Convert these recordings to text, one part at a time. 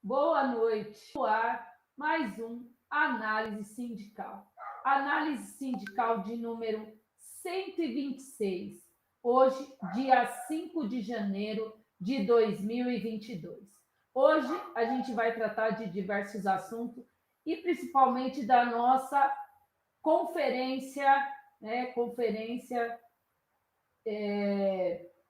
Boa noite. No ar, mais um Análise Sindical. Análise Sindical de número 126. Hoje, dia 5 de janeiro de 2022. Hoje, a gente vai tratar de diversos assuntos e principalmente da nossa conferência,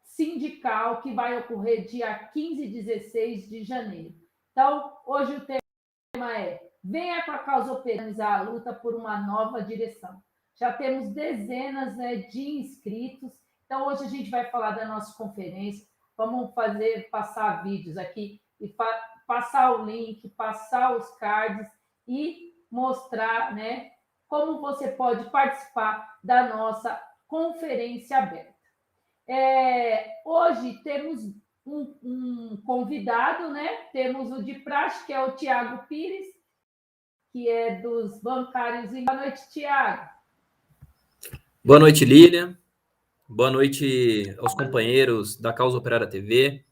sindical que vai ocorrer dia 15 e 16 de janeiro. Então, hoje o tema é: venha com a causa operanizar a luta por uma nova direção. Já temos dezenas de inscritos, então hoje a gente vai falar da nossa conferência, vamos passar vídeos aqui e passar o link, passar os cards e mostrar, como você pode participar da nossa conferência aberta. Hoje temos um convidado, Temos o de praxe, que é o Tiago Pires, que é dos bancários. Boa noite, Tiago. Boa noite, Lilian. Boa noite aos companheiros da Causa Operária TV,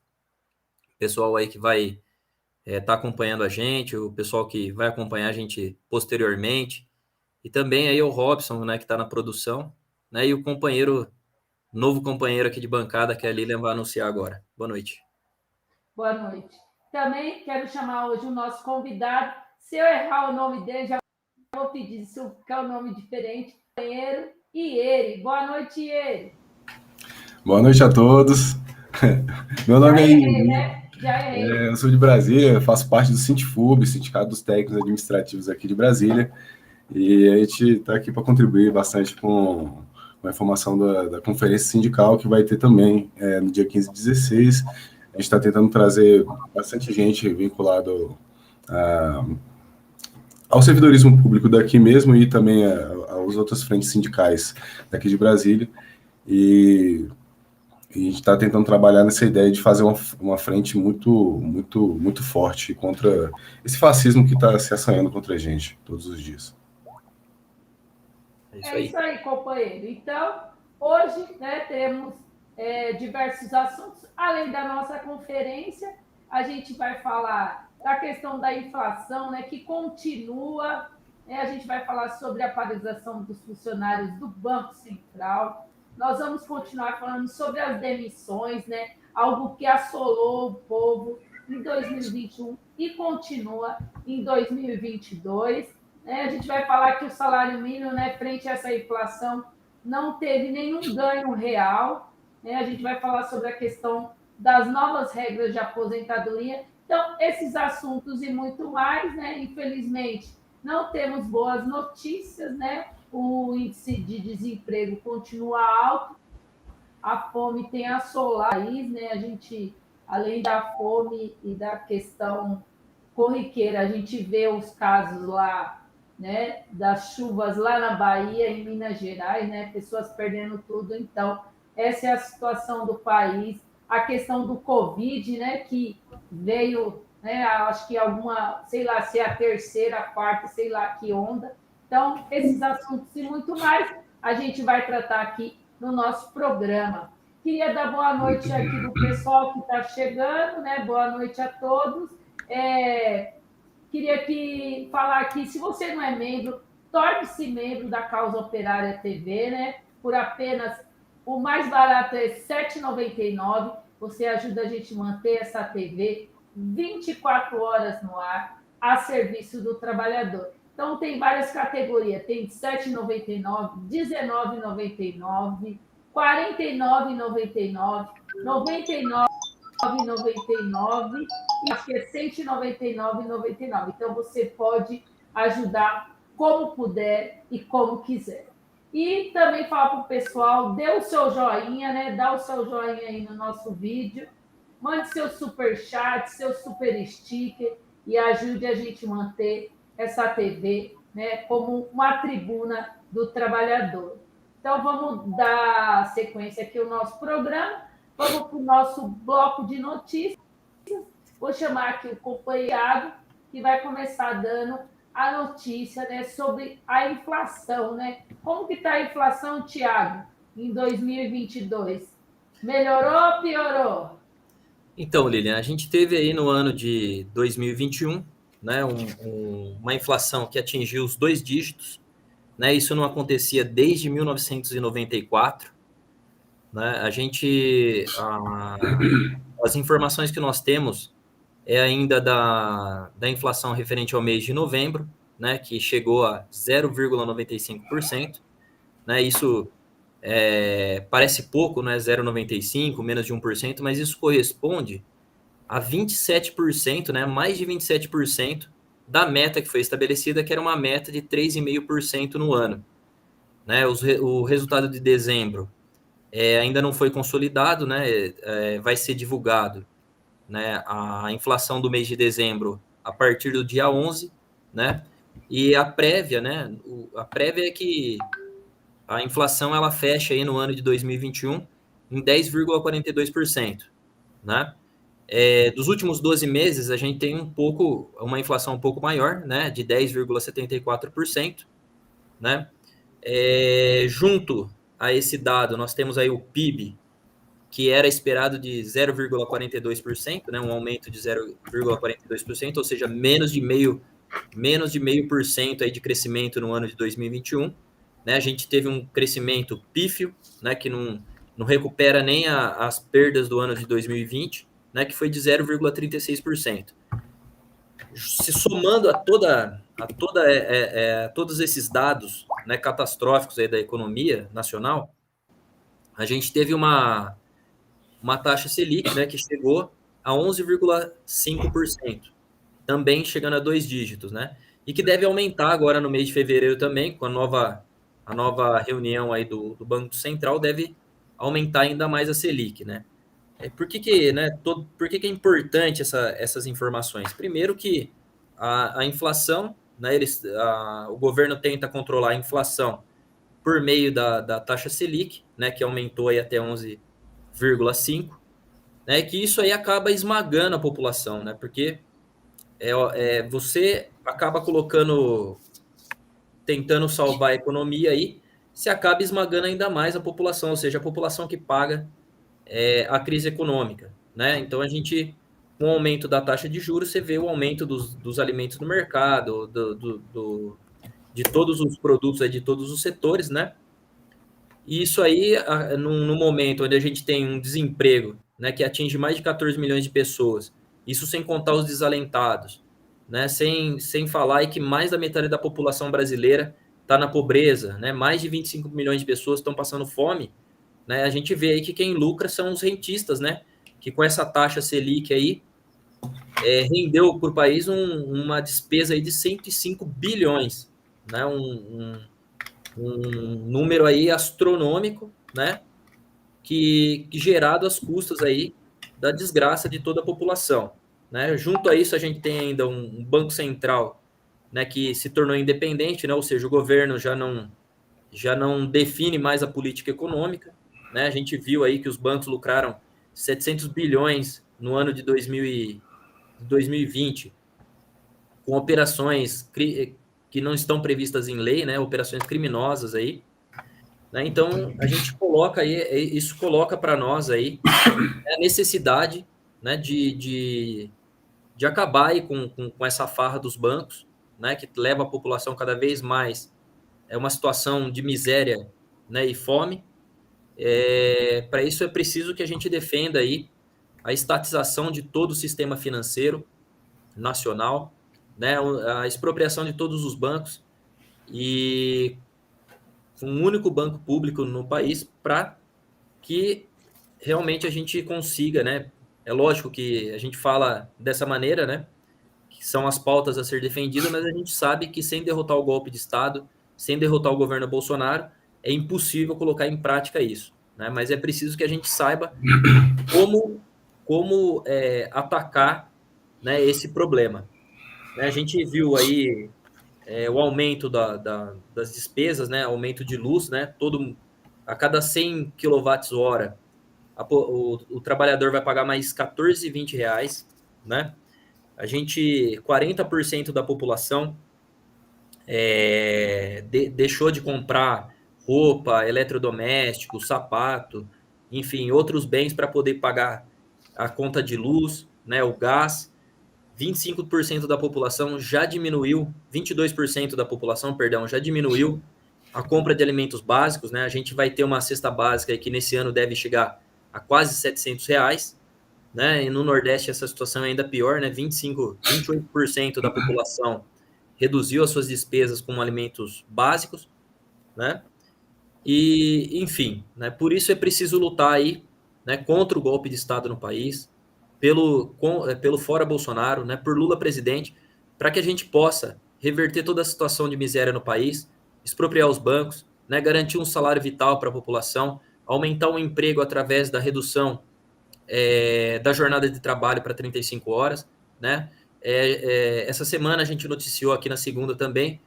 pessoal aí que vai estar acompanhando a gente, o pessoal que vai acompanhar a gente posteriormente, e também aí o Robson, que está na produção, e o novo companheiro aqui de bancada, que a Lilian vai anunciar agora. Boa noite. Boa noite. Também quero chamar hoje o nosso convidado. Se eu errar o nome dele, já vou pedir, se ficar um nome diferente, companheiro Ieri. Boa noite, Ieri. Boa noite a todos. Meu nome é Ieri. Eu sou de Brasília, faço parte do Sindifub, Sindicato dos Técnicos Administrativos aqui de Brasília, e a gente está aqui para contribuir bastante com a informação da conferência sindical, que vai ter também no dia 15 e 16. A gente está tentando trazer bastante gente vinculada ao servidorismo público daqui mesmo e também às outras frentes sindicais daqui de Brasília, e a gente está tentando trabalhar nessa ideia de fazer uma frente muito forte contra esse fascismo que está se assanhando contra a gente todos os dias. É isso aí, companheiro. Então, hoje temos diversos assuntos. Além da nossa conferência, a gente vai falar da questão da inflação, que continua. A gente vai falar sobre a paralisação dos funcionários do Banco Central. Nós vamos continuar falando sobre as demissões, algo que assolou o povo em 2021 e continua em 2022. A gente vai falar que o salário mínimo, frente a essa inflação, não teve nenhum ganho real. A gente vai falar sobre a questão das novas regras de aposentadoria. Então, esses assuntos e muito mais, infelizmente, não temos boas notícias, O índice de desemprego continua alto, a fome tem assolado o país, A gente, além da fome e da questão corriqueira, a gente vê os casos lá, das chuvas lá na Bahia, em Minas Gerais, Pessoas perdendo tudo. Então, essa é a situação do país. A questão do Covid, que veio, acho que sei lá, se é a terceira, a quarta, sei lá que onda. Então, esses assuntos e muito mais, a gente vai tratar aqui no nosso programa. Queria dar boa noite aqui do pessoal que está chegando, Boa noite a todos. Queria falar aqui, se você não é membro, torne-se membro da Causa Operária TV, Por apenas, o mais barato é R$ 7,99. Você ajuda a gente a manter essa TV 24 horas no ar, a serviço do trabalhador. Então, tem várias categorias. Tem R$ 7,99, R$ 19,99, R$ 49,99, R$ 99,99 e acho que é R$ 199,99. Então, você pode ajudar como puder e como quiser. E também falar para o pessoal, dê o seu joinha, Dá o seu joinha aí no nosso vídeo, mande seu superchat, seu super sticker e ajude a gente a manter essa TV, como uma tribuna do trabalhador. Então, vamos dar sequência aqui ao nosso programa. Vamos para o nosso bloco de notícias. Vou chamar aqui o companheiro que vai começar dando a notícia sobre a inflação. Como que está a inflação, Tiago, em 2022? Melhorou ou piorou? Então, Lilian, a gente teve aí no ano de 2021, né, uma inflação que atingiu os 2 dígitos, né? Isso não acontecia desde 1994, né? As informações que nós temos é ainda da inflação referente ao mês de novembro, né, que chegou a 0,95%, né? Isso parece pouco, né, 0,95, menos de 1%, mas isso corresponde a 27%, né, mais de 27% da meta que foi estabelecida, que era uma meta de 3,5% no ano. Né? O resultado de dezembro ainda não foi consolidado, né? Vai ser divulgado, né, a inflação do mês de dezembro a partir do dia 11, né? E a prévia, né? A prévia é que a inflação ela fecha aí no ano de 2021 em 10,42%, né? Dos últimos 12 meses, a gente tem uma inflação um pouco maior, né, de 10,74%, né? Junto a esse dado, nós temos aí o PIB, que era esperado de 0,42%, né, um aumento de 0,42%, ou seja, menos de meio por cento aí de crescimento no ano de 2021. Né? A gente teve um crescimento pífio, né, que não recupera nem as perdas do ano de 2020, né, que foi de 0,36%. Se somando todos esses dados, né, catastróficos aí da economia nacional, a gente teve uma taxa Selic, né, que chegou a 11,5%, também chegando a 2 dígitos, né? E que deve aumentar agora no mês de fevereiro também, com a nova reunião aí do Banco Central, deve aumentar ainda mais a Selic, né? Por que é importante essas informações? Primeiro que a inflação, né, o governo tenta controlar a inflação por meio da taxa Selic, né, que aumentou aí até 11,5, né, que isso aí acaba esmagando a população, né, porque você acaba tentando salvar a economia aí, se acaba esmagando ainda mais a população, ou seja, a população que paga a crise econômica, né? Então com o aumento da taxa de juros, você vê o aumento dos alimentos no mercado, de todos os produtos aí, de todos os setores, né? E isso aí, no momento onde a gente tem um desemprego, né, que atinge mais de 14 milhões de pessoas, isso sem contar os desalentados, né, sem falar aí que mais da metade da população brasileira está na pobreza, né, mais de 25 milhões de pessoas estão passando fome, né, a gente vê aí que quem lucra são os rentistas, né, que com essa taxa Selic aí, rendeu para o país uma despesa aí de 105 bilhões, né, um número aí astronômico, né, que gerado às custas aí da desgraça de toda a população, né? Junto a isso, a gente tem ainda um Banco Central, né, que se tornou independente, né? Ou seja, o governo já não define mais a política econômica, né? A gente viu aí que os bancos lucraram 700 bilhões no ano de 2020, com operações que não estão previstas em lei, né? Operações criminosas aí. Né? Então, a gente coloca aí, isso coloca para nós aí a necessidade, né, de acabar aí com essa farra dos bancos, né, que leva a população cada vez mais uma situação de miséria, né, e fome. Para isso é preciso que a gente defenda aí a estatização de todo o sistema financeiro nacional, né, a expropriação de todos os bancos e um único banco público no país para que realmente a gente consiga, né? É lógico que a gente fala dessa maneira, né? Que são as pautas a ser defendidas, mas a gente sabe que sem derrotar o golpe de Estado, sem derrotar o governo Bolsonaro, é impossível colocar em prática isso, né? Mas é preciso que a gente saiba como atacar, né, esse problema. Né? A gente viu aí o aumento das despesas, né? Aumento de luz, né? A cada 100 kWh, o trabalhador vai pagar mais R$14,20, né? 40% da população deixou de comprar roupa, eletrodoméstico, sapato, enfim, outros bens para poder pagar a conta de luz, né, o gás. 25% da população já diminuiu, 22% da população, perdão, já diminuiu a compra de alimentos básicos, né? A gente vai ter uma cesta básica que nesse ano deve chegar a quase R$700, né? E no Nordeste essa situação é ainda pior, né? 28% da população reduziu as suas despesas com alimentos básicos, né? E, enfim, né? Por isso é preciso lutar aí, né, contra o golpe de Estado no país, pelo fora Bolsonaro, né, por Lula presidente, para que a gente possa reverter toda a situação de miséria no país, expropriar os bancos, né, garantir um salário vital para a população, aumentar o emprego através da redução da jornada de trabalho para 35 horas. Né? Essa semana a gente noticiou aqui na segunda também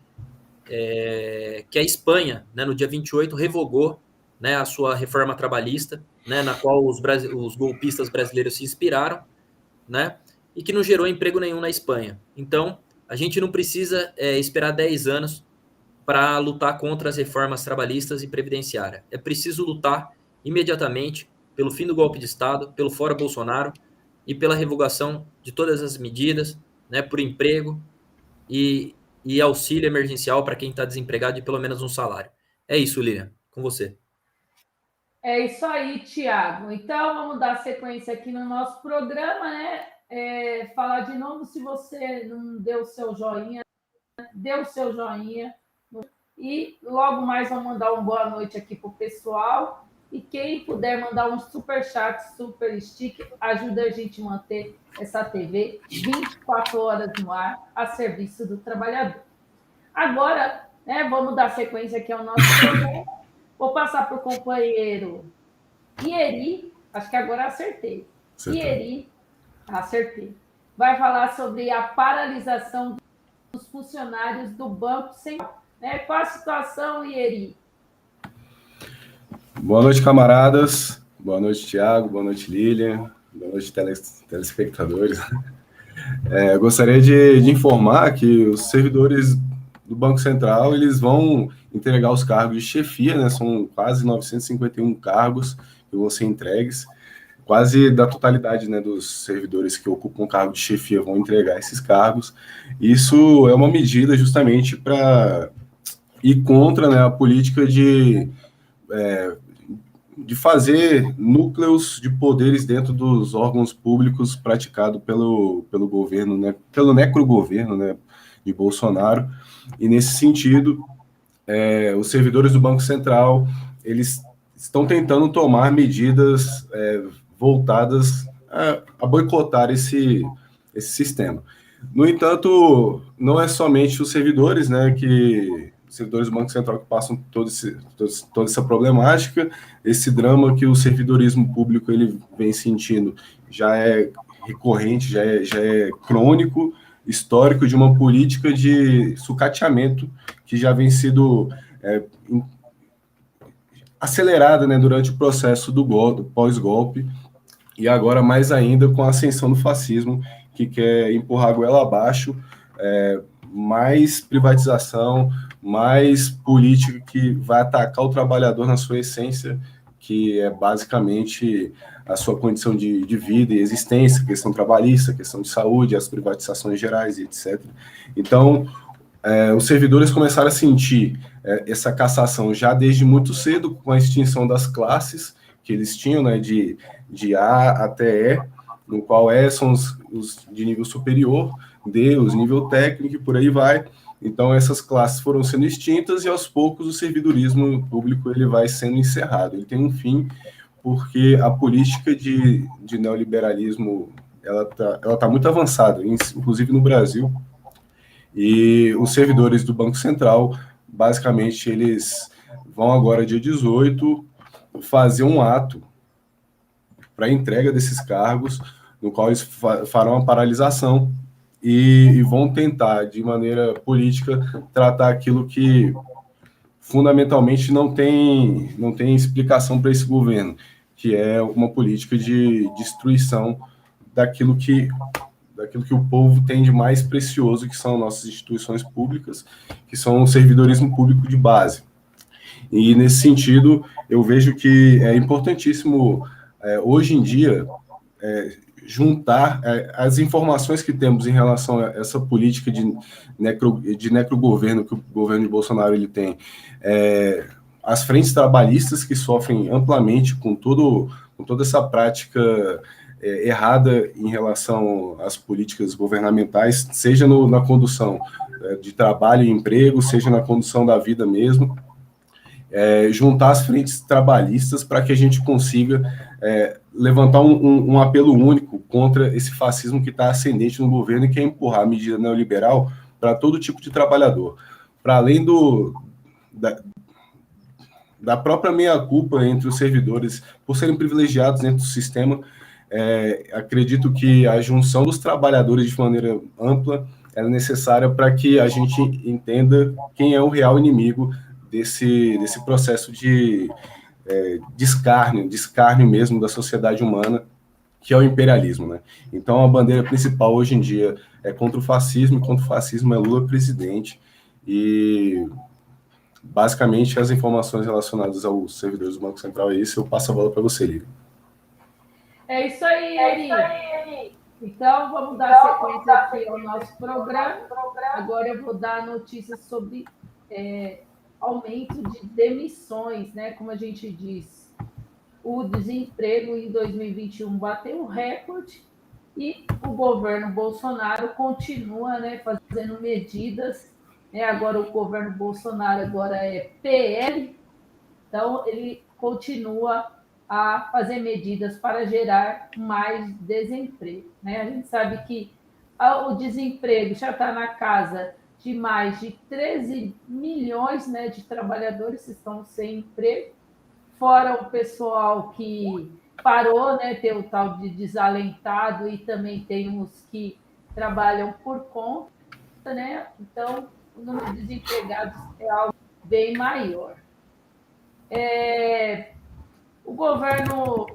que a Espanha, né, no dia 28, revogou, né, a sua reforma trabalhista, né, na qual os golpistas brasileiros se inspiraram, né, e que não gerou emprego nenhum na Espanha. Então, a gente não precisa esperar 10 anos para lutar contra as reformas trabalhistas e previdenciárias. É preciso lutar imediatamente pelo fim do golpe de Estado, pelo fora Bolsonaro e pela revogação de todas as medidas, né, por emprego e auxílio emergencial para quem está desempregado de pelo menos um salário. É isso, Lilian, com você. É isso aí, Tiago. Então, vamos dar sequência aqui no nosso programa, né? Falar de novo, se você não deu o seu joinha, dê o seu joinha. E logo mais vamos mandar uma boa noite aqui para o pessoal. E quem puder mandar um super chat, super stick, ajuda a gente a manter essa TV 24 horas no ar, a serviço do trabalhador. Agora, né, vamos dar sequência aqui ao nosso programa. Vou passar para o companheiro Ieri, acho que agora acertei. Ieri, acertei. Vai falar sobre a paralisação dos funcionários do Banco Central. Né? Qual a situação, Ieri? Boa noite, camaradas. Boa noite, Tiago. Boa noite, Lilian. Boa noite, telespectadores. Eu gostaria de informar que os servidores do Banco Central, eles vão entregar os cargos de chefia, né? São quase 951 cargos que vão ser entregues. Quase da totalidade, né, dos servidores que ocupam o cargo de chefia vão entregar esses cargos. Isso é uma medida justamente para ir contra, né, a política de fazer núcleos de poderes dentro dos órgãos públicos praticado pelo governo, né, pelo necrogoverno, né, de Bolsonaro. E nesse sentido, os servidores do Banco Central, eles estão tentando tomar medidas voltadas a boicotar esse sistema. No entanto, não é somente os servidores, né, os servidores do Banco Central que passam toda essa problemática, esse drama que o servidorismo público ele vem sentindo já é recorrente, já é crônico, histórico de uma política de sucateamento que já vem sido acelerada, né, durante o processo do pós-golpe, e agora mais ainda com a ascensão do fascismo, que quer empurrar a goela abaixo, mais privatização, mais política que vai atacar o trabalhador na sua essência, que é basicamente a sua condição de vida e existência, questão trabalhista, questão de saúde, as privatizações gerais e etc. Então, os servidores começaram a sentir essa cassação já desde muito cedo, com a extinção das classes que eles tinham, né, de A até E, no qual são os de nível superior, D, os nível técnico e por aí vai. Então, essas classes foram sendo extintas e, aos poucos, o servidorismo público ele vai sendo encerrado. Ele tem um fim, porque a política de neoliberalismo ela tá muito avançada, inclusive no Brasil. E os servidores do Banco Central, basicamente, eles vão agora, dia 18, fazer um ato para a entrega desses cargos, no qual eles farão a paralisação e vão tentar, de maneira política, tratar aquilo que fundamentalmente não tem explicação para esse governo, que é uma política de destruição daquilo que o povo tem de mais precioso, que são nossas instituições públicas, que são o servidorismo público de base. E, nesse sentido, eu vejo que é importantíssimo, hoje em dia, juntar as informações que temos em relação a essa política de necrogoverno que o governo de Bolsonaro ele tem, as frentes trabalhistas que sofrem amplamente com toda essa prática errada em relação às políticas governamentais, seja na condução de trabalho e emprego, seja na condução da vida mesmo, juntar as frentes trabalhistas para que a gente consiga levantar um apelo único contra esse fascismo que está ascendente no governo e quer empurrar a medida neoliberal para todo tipo de trabalhador. Para além da própria meia-culpa entre os servidores, por serem privilegiados dentro do sistema, acredito que a junção dos trabalhadores de maneira ampla é necessária para que a gente entenda quem é o real inimigo desse processo de descárnio mesmo da sociedade humana, que é o imperialismo, né? Então, a bandeira principal hoje em dia é contra o fascismo, e contra o fascismo é Lula presidente, e basicamente as informações relacionadas aos servidores do Banco Central é isso. Eu passo a bola para você, Lívia. É isso aí, Eri. Então, vamos dar sequência aqui ao nosso programa. Agora eu vou dar notícias sobre aumento de demissões, né? Como a gente diz, o desemprego em 2021 bateu um recorde e o governo Bolsonaro continua, né, fazendo medidas. Agora o governo Bolsonaro agora é PL, então ele continua a fazer medidas para gerar mais desemprego, né? A gente sabe que o desemprego já está na casa de mais de 13 milhões, né, de trabalhadores que estão sem emprego, fora o pessoal que parou, né, tem o tal de desalentado e também tem os que trabalham por conta, né? Então, o número de desempregados é algo bem maior. O governo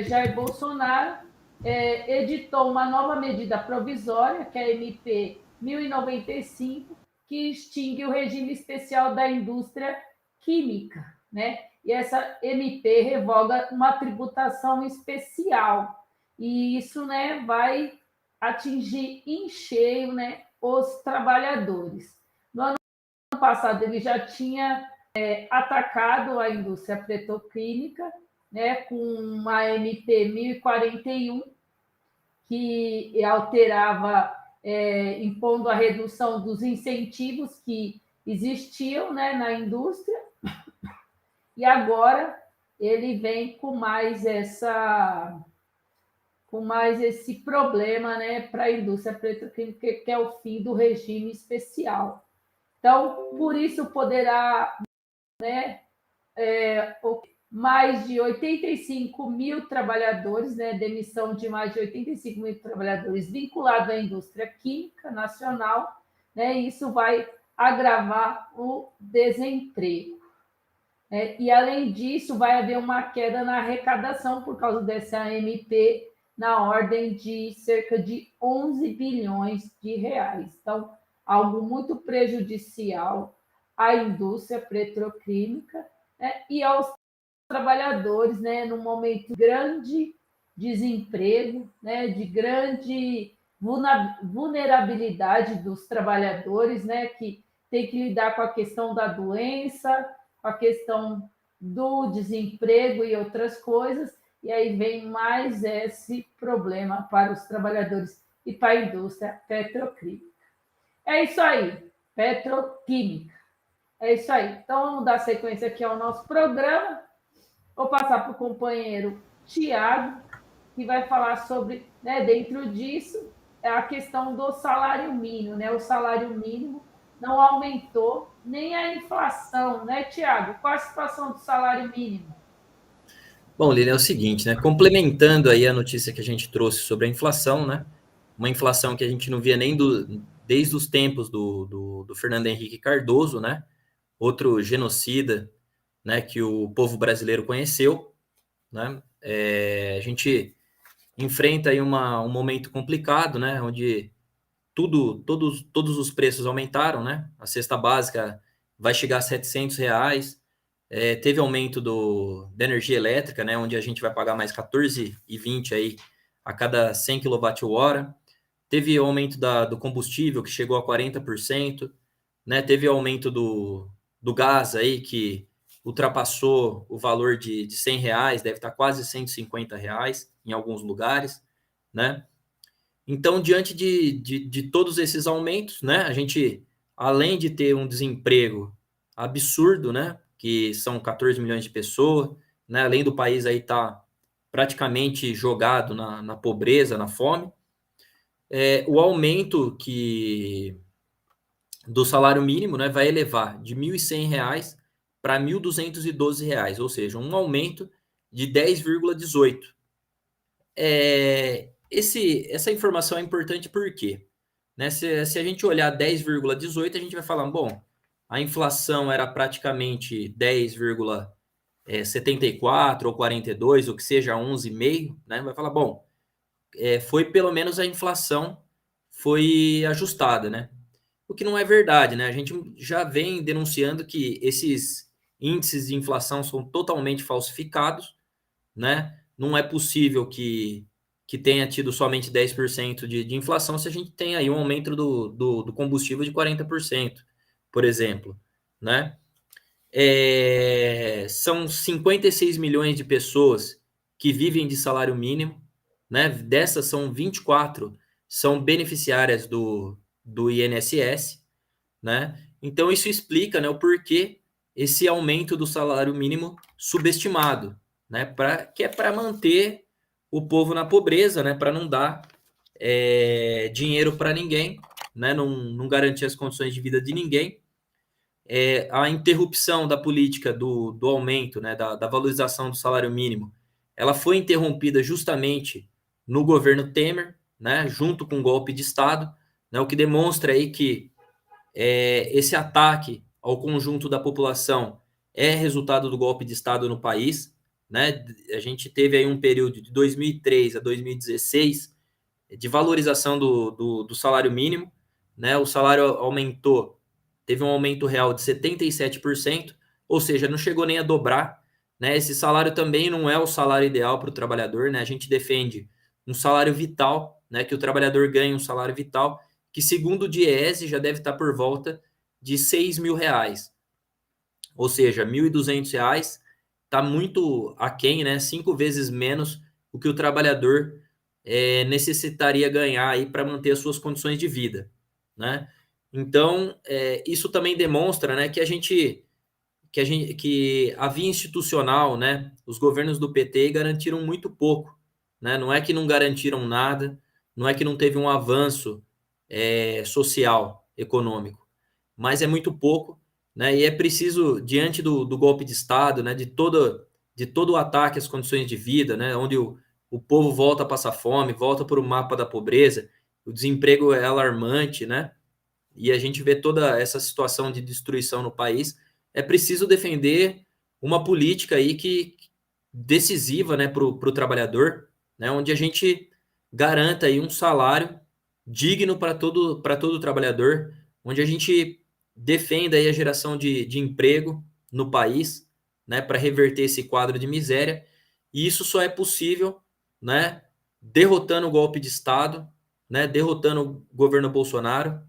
Jair Bolsonaro editou uma nova medida provisória, que é a MP 1095, que extingue o regime especial da indústria química, né? E essa MP revoga uma tributação especial. E isso, né, vai atingir em cheio, né, os trabalhadores. No ano passado, ele já tinha atacado a indústria petroquímica, né, com uma MP 1041, que alterava, impondo a redução dos incentivos que existiam, né, na indústria, e agora ele vem com mais esse problema, né, para a indústria petroquímica, que é o fim do regime especial. Então, por isso poderá, né, mais de 85 mil trabalhadores, né, demissão de mais de 85 mil trabalhadores vinculados à indústria química nacional, né, e isso vai agravar o desemprego. E, além disso, vai haver uma queda na arrecadação por causa dessa MP, na ordem de cerca de 11 bilhões de reais. Então, algo muito prejudicial à indústria petroquímica, né, e aos trabalhadores, né, num momento de grande desemprego, né, de grande vulnerabilidade dos trabalhadores, né, que tem que lidar com a questão da doença, com a questão do desemprego e outras coisas, e aí vem mais esse problema para os trabalhadores e para a indústria petroquímica. É isso aí, petroquímica. É isso aí. Então, vamos dar sequência aqui ao nosso programa. Vou passar para o companheiro Tiago, que vai falar sobre, né, dentro disso, a questão do salário mínimo, né? O salário mínimo não aumentou, nem a inflação, né, Tiago? Qual a situação do salário mínimo? Bom, Lilian, é o seguinte, né? Complementando aí a notícia que a gente trouxe sobre a inflação, né? Uma inflação que a gente não via nem desde os tempos do Fernando Henrique Cardoso, né? Outro genocida, né, que o povo brasileiro conheceu, né? A gente enfrenta aí um momento complicado, né? Onde todos os preços aumentaram, né? A cesta básica vai chegar a R$700. Teve aumento da energia elétrica, né? Onde a gente vai pagar mais 14,20 aí a cada 100 kWh. Teve aumento do combustível, que chegou a 40%, né? Teve aumento do gás aí, que ultrapassou o valor de R$ 100, deve estar quase R$ 150 em alguns lugares, né? Então, diante de todos esses aumentos, né? A gente, além de ter um desemprego absurdo, né? Que são 14 milhões de pessoas, né? Além do país aí estar praticamente jogado na pobreza, na fome, o aumento do salário mínimo, né, vai elevar de R$ 1.100 para R$ 1.212, ou seja, um aumento de 10,18. Essa informação é importante por quê? Né, se a gente olhar 10,18, a gente vai falar, bom, a inflação era praticamente 10,74 ou 42, ou que seja 11,5, né, vai falar, bom, foi pelo menos a inflação foi ajustada, né? O que não é verdade, né? A gente já vem denunciando que esses índices de inflação são totalmente falsificados, né? Não é possível que tenha tido somente 10% de inflação se a gente tem aí um aumento do combustível de 40%, por exemplo, né? São 56 milhões de pessoas que vivem de salário mínimo, né? Dessas são 24 são beneficiárias do INSS, né? Então isso explica, né, o porquê esse aumento do salário mínimo subestimado, né? Que é para manter o povo na pobreza, né? Para não dar dinheiro para ninguém, né? Não garantir as condições de vida de ninguém. A interrupção da política do aumento, né, da valorização do salário mínimo, ela foi interrompida justamente no governo Temer, né, junto com o golpe de Estado, né, o que demonstra aí que esse ataque ao conjunto da população é resultado do golpe de Estado no país, né? A gente teve aí um período de 2003 a 2016 de valorização do salário mínimo, né? O salário aumentou, teve um aumento real de 77%, ou seja, não chegou nem a dobrar, né? Esse salário também não é o salário ideal para o trabalhador, né? A gente defende um salário vital, né? Que o trabalhador ganhe um salário vital, que segundo o Diese já deve estar por volta de R$ 6.000, ou seja, R$ 1.200 está muito aquém, né? 5 vezes menos o que o trabalhador necessitaria ganhar aí para manter as suas condições de vida, né? Então, isso também demonstra, né, que a via institucional, né, os governos do PT garantiram muito pouco, né? Não é que não garantiram nada, não é que não teve um avanço social, econômico, mas é muito pouco, né? E é preciso, diante do golpe de Estado, né, de todo o ataque às condições de vida, né, onde o povo volta a passar fome, volta para o mapa da pobreza, o desemprego é alarmante, né? E a gente vê toda essa situação de destruição no país. É preciso defender uma política aí decisiva, né, para o trabalhador, né, onde a gente garanta aí um salário digno para todo trabalhador, onde a gente defenda aí a geração de emprego no país, né, para reverter esse quadro de miséria. E isso só é possível, né, derrotando o golpe de Estado, né, derrotando o governo Bolsonaro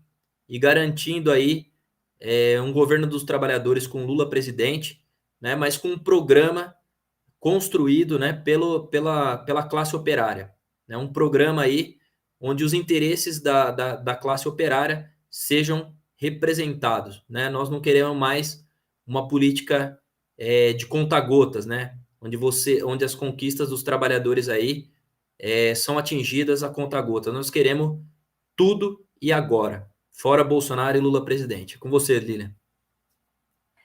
e garantindo aí um governo dos trabalhadores com Lula presidente, né, mas com um programa construído, né, pela classe operária, né, um programa aí onde os interesses da classe operária sejam representados, né? Nós não queremos mais uma política de conta-gotas, né? Onde as conquistas dos trabalhadores aí são atingidas a conta-gotas. Nós queremos tudo e agora, fora Bolsonaro e Lula presidente. Com você, Lilian.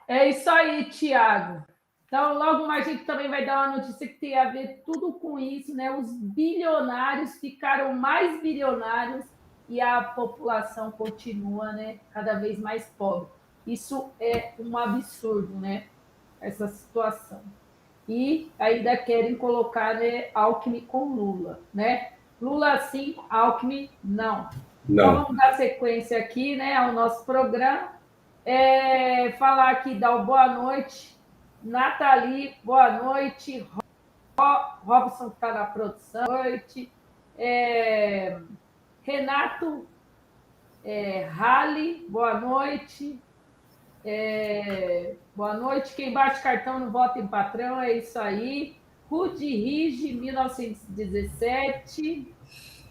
É isso aí, Tiago. Então, logo mais a gente também vai dar uma notícia que tem a ver tudo com isso, né? Os bilionários ficaram mais bilionários e a população continua, né, cada vez mais pobre. Isso é um absurdo, né? Essa situação. E ainda querem colocar, né, Alckmin com Lula, né? Lula sim, Alckmin não. Então vamos dar sequência aqui, né, ao nosso programa. Falar aqui, dar uma boa noite, Nathalie, boa noite, Robson que está na produção, boa noite, Renato Rale, boa noite. Boa noite. Quem bate cartão não vota em patrão, é isso aí. Ruth Rige, 1917.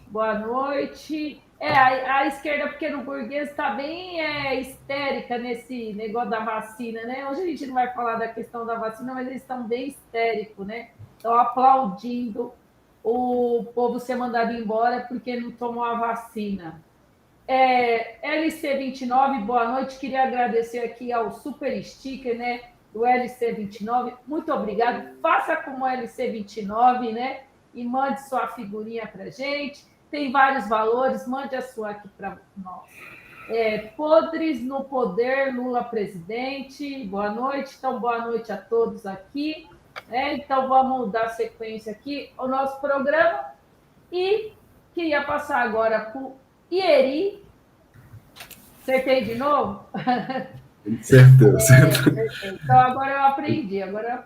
Boa noite. A esquerda pequeno burguesa está bem histérica nesse negócio da vacina, né? Hoje a gente não vai falar da questão da vacina, mas eles estão bem histéricos, né? Estão aplaudindo o povo ser mandado embora porque não tomou a vacina. LC29, boa noite. Queria agradecer aqui ao super sticker, né? Do LC29. Muito obrigado. Faça como LC29, né? E mande sua figurinha para gente. Tem vários valores, mande a sua aqui para nós. Podres no poder, Lula presidente. Boa noite. Então, boa noite a todos aqui. Então, vamos dar sequência aqui ao nosso programa. E queria passar agora para o Ieri. Acertei de novo? Acertou. Então, agora eu aprendi. Agora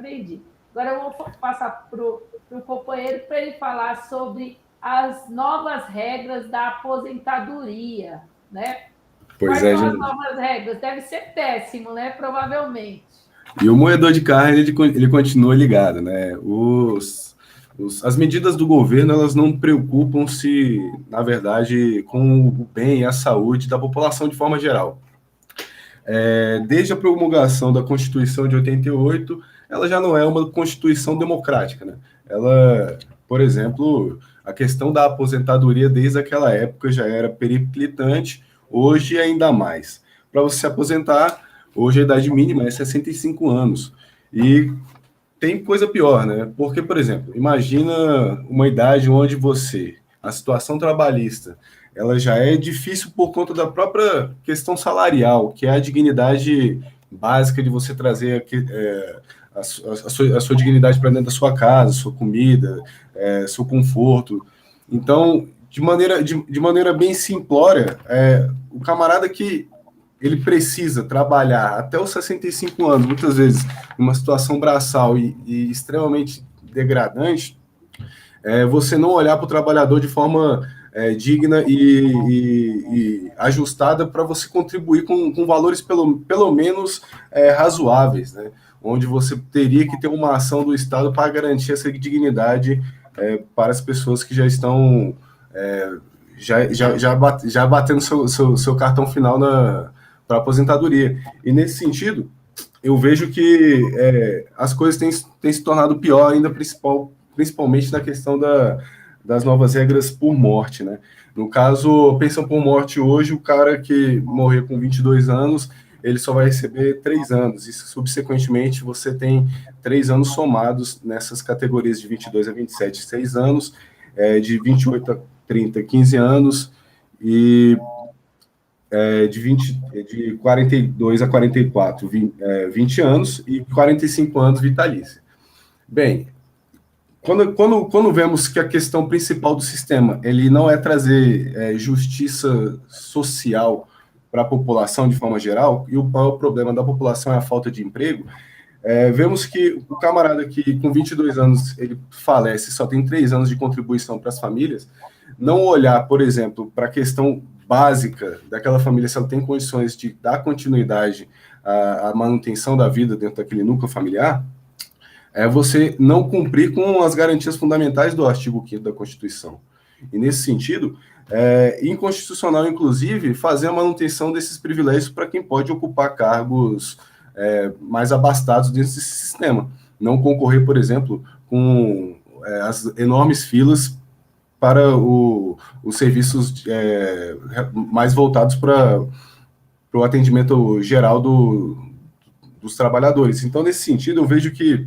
eu vou passar para o companheiro para ele falar sobre as novas regras da aposentadoria, né? Pois Quais são as novas regras? Deve ser péssimo, né? Provavelmente. E o moedor de carne, ele continua ligado, né? As medidas do governo, elas não preocupam-se, na verdade, com o bem e a saúde da população de forma geral. Desde a promulgação da Constituição de 88, ela já não é uma Constituição democrática, né? Ela, por exemplo, a questão da aposentadoria desde aquela época já era periclitante, hoje ainda mais. Para você se aposentar, hoje a idade mínima é 65 anos. E tem coisa pior, né? Porque, por exemplo, imagina uma idade onde a situação trabalhista, ela já é difícil por conta da própria questão salarial, que é a dignidade básica de você trazer a sua dignidade para dentro da sua casa, sua comida, seu conforto. Então, de maneira bem simplória, o camarada que ele precisa trabalhar até os 65 anos, muitas vezes, numa situação braçal e extremamente degradante, você não olhar para o trabalhador de forma digna e ajustada para você contribuir com valores pelo menos razoáveis, né? Onde você teria que ter uma ação do Estado para garantir essa dignidade para as pessoas que já estão já batendo seu cartão final para aposentadoria. E nesse sentido, eu vejo que as coisas têm se tornado pior ainda, principalmente na questão das novas regras por morte, né? No caso, pensam por morte hoje, o cara que morrer com 22 anos, ele só vai receber 3 anos, e subsequentemente você tem 3 anos somados nessas categorias de 22 a 27, 6 anos, de 28 a 30, 15 anos, e de 42 a 44, 20 anos, e 45 anos vitalícia. Bem, quando vemos que a questão principal do sistema, ele não é trazer justiça social para a população de forma geral, e o maior problema da população é a falta de emprego, vemos que o camarada que com 22 anos ele falece, só tem 3 anos de contribuição para as famílias, não olhar, por exemplo, para a questão básica daquela família, se ela tem condições de dar continuidade à manutenção da vida dentro daquele núcleo familiar, você não cumprir com as garantias fundamentais do artigo 5º da Constituição. E, nesse sentido, inconstitucional, inclusive, fazer a manutenção desses privilégios para quem pode ocupar cargos mais abastados dentro desse sistema. Não concorrer, por exemplo, com as enormes filas para os serviços mais voltados para o atendimento geral dos trabalhadores. Então, nesse sentido, eu vejo que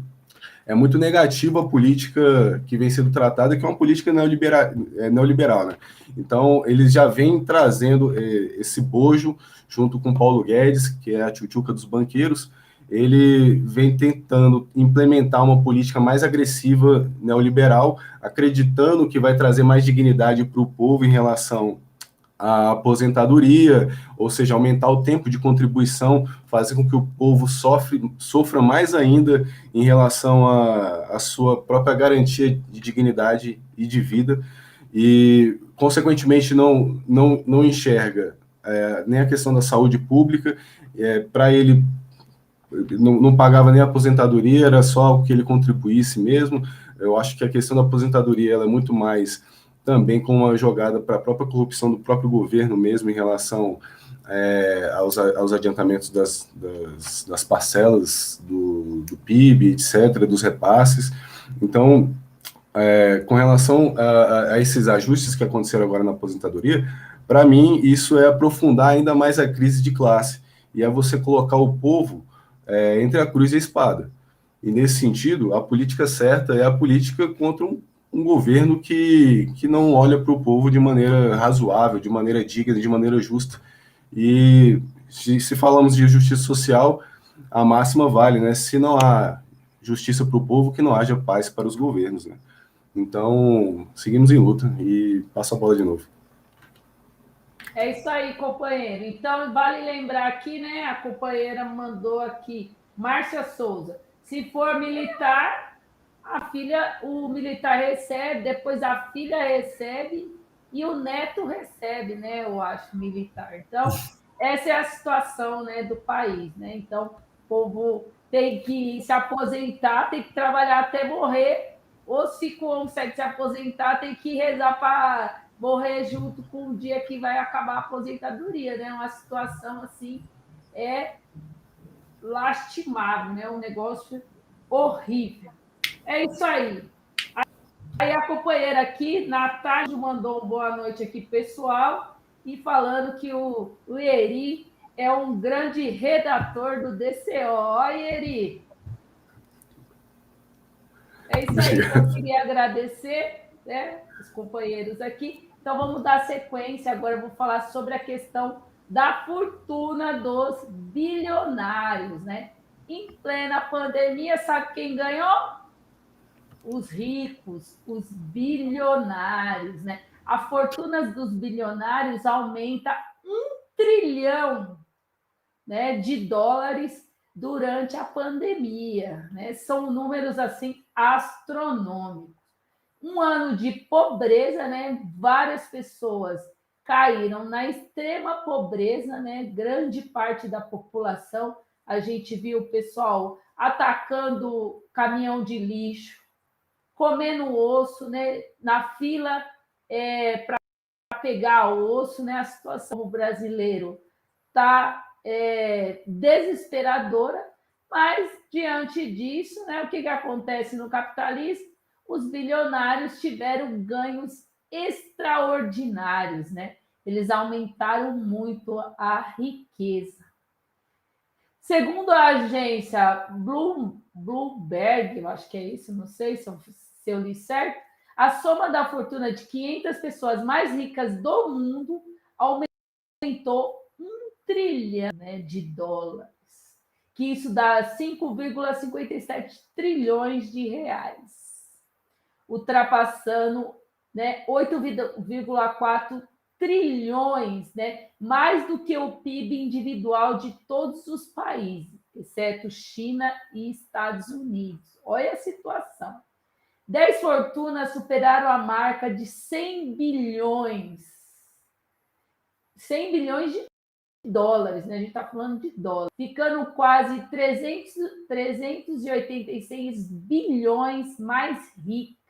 é muito negativa a política que vem sendo tratada, que é uma política neoliberal, né? Então, eles já vêm trazendo esse bojo, junto com Paulo Guedes, que é a tchutchuca dos banqueiros, ele vem tentando implementar uma política mais agressiva neoliberal, acreditando que vai trazer mais dignidade para o povo em relação à aposentadoria, ou seja, aumentar o tempo de contribuição, fazer com que o povo sofra mais ainda em relação à sua própria garantia de dignidade e de vida. e, consequentemente, não enxerga nem a questão da saúde pública, para ele não pagava nem a aposentadoria, era só o que ele contribuísse mesmo. Eu acho que a questão da aposentadoria ela é muito mais também com uma jogada para a própria corrupção do próprio governo mesmo em relação aos adiantamentos das parcelas do PIB, etc., dos repasses. Então, com relação a esses ajustes que aconteceram agora na aposentadoria, para mim, isso é aprofundar ainda mais a crise de classe, e é você colocar o povo entre a cruz e a espada. E, nesse sentido, a política certa é a política contra um governo que não olha para o povo de maneira razoável, de maneira digna, de maneira justa. E se falamos de justiça social, a máxima vale, né? Se não há justiça para o povo, que não haja paz para os governos, né? Então, seguimos em luta e passo a bola de novo. É isso aí, companheiro. Então, vale lembrar aqui, né? A companheira mandou aqui, Márcia Souza. Se for militar, o militar recebe, depois a filha recebe e o neto recebe, né? Eu acho, militar. Então, essa é a situação, né, do país, né? Então, o povo tem que se aposentar, tem que trabalhar até morrer, ou se consegue se aposentar, tem que rezar para morrer junto com o dia que vai acabar a aposentadoria, né? Uma situação assim lastimável, né? Um negócio horrível. É isso aí. Aí a companheira aqui, Natália, mandou uma boa noite aqui, pessoal, e falando que o Eri é um grande redator do DCO. Olha, Eri. É isso aí. Então, eu queria agradecer, né, os companheiros aqui. Então, vamos dar sequência. Agora eu vou falar sobre a questão da fortuna dos bilionários, né? Em plena pandemia, sabe quem ganhou? Os ricos, os bilionários, né? A fortuna dos bilionários aumenta 1 trilhão, né, de dólares durante a pandemia, né? São números assim astronômicos. Um ano de pobreza, né? Várias pessoas caíram na extrema pobreza, né? Grande parte da população, a gente viu o pessoal atacando caminhão de lixo, comendo osso, né? Na fila para pegar o osso, né? A situação do brasileiro está desesperadora, mas diante disso, né? O que acontece no capitalismo? Os bilionários tiveram ganhos extraordinários, né? Eles aumentaram muito a riqueza. Segundo a agência Bloomberg, eu acho que é isso, não sei se eu li certo, a soma da fortuna de 500 pessoas mais ricas do mundo aumentou 1 trilhão, né, de dólares, que isso dá 5,57 trilhões de reais, ultrapassando, né, 8,4 trilhões, né, mais do que o PIB individual de todos os países, exceto China e Estados Unidos. Olha a situação. 10 fortunas superaram a marca de 100 bilhões. 100 bilhões de dólares, né? A gente está falando de dólar. Ficando quase 386 bilhões mais ricos.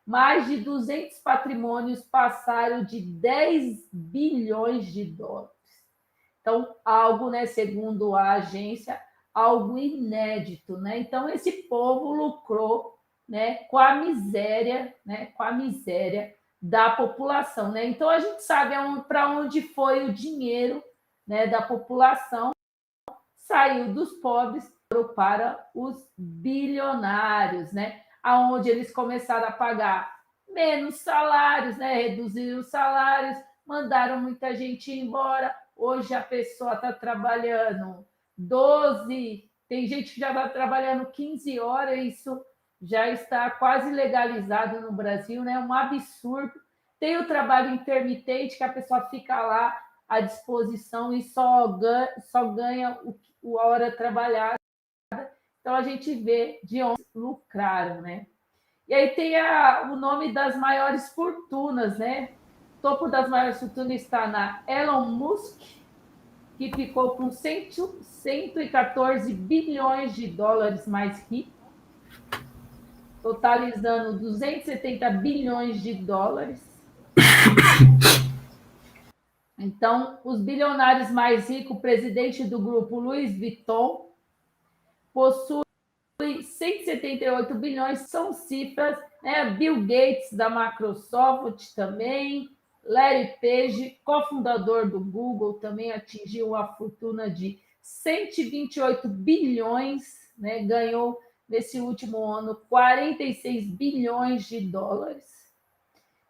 Mais de 200 patrimônios passaram de 10 bilhões de dólares. Então, algo, né, segundo a agência, algo inédito, né? Então, esse povo lucrou, né, com a miséria, né, com a miséria da população, né? Então, a gente sabe para onde foi o dinheiro, né, da população, saiu dos pobres para os bilionários, né? Aonde eles começaram a pagar menos salários, né? Reduziram os salários, mandaram muita gente embora. Hoje a pessoa está trabalhando 12, tem gente que já está trabalhando 15 horas, isso já está quase legalizado no Brasil, né? Um absurdo. Tem o trabalho intermitente, que a pessoa fica lá à disposição e só ganha a hora trabalhada. Então, a gente vê de onde lucraram, né? E aí tem o nome das maiores fortunas, né? O topo das maiores fortunas está na Elon Musk, que ficou com 114 bilhões de dólares mais rico, totalizando 270 bilhões de dólares. Então, os bilionários mais ricos, o presidente do grupo Louis Vuitton, possui 178 bilhões, são cifras, né? Bill Gates, da Microsoft também, Larry Page, cofundador do Google, também atingiu uma fortuna de 128 bilhões, né? Ganhou, nesse último ano, 46 bilhões de dólares.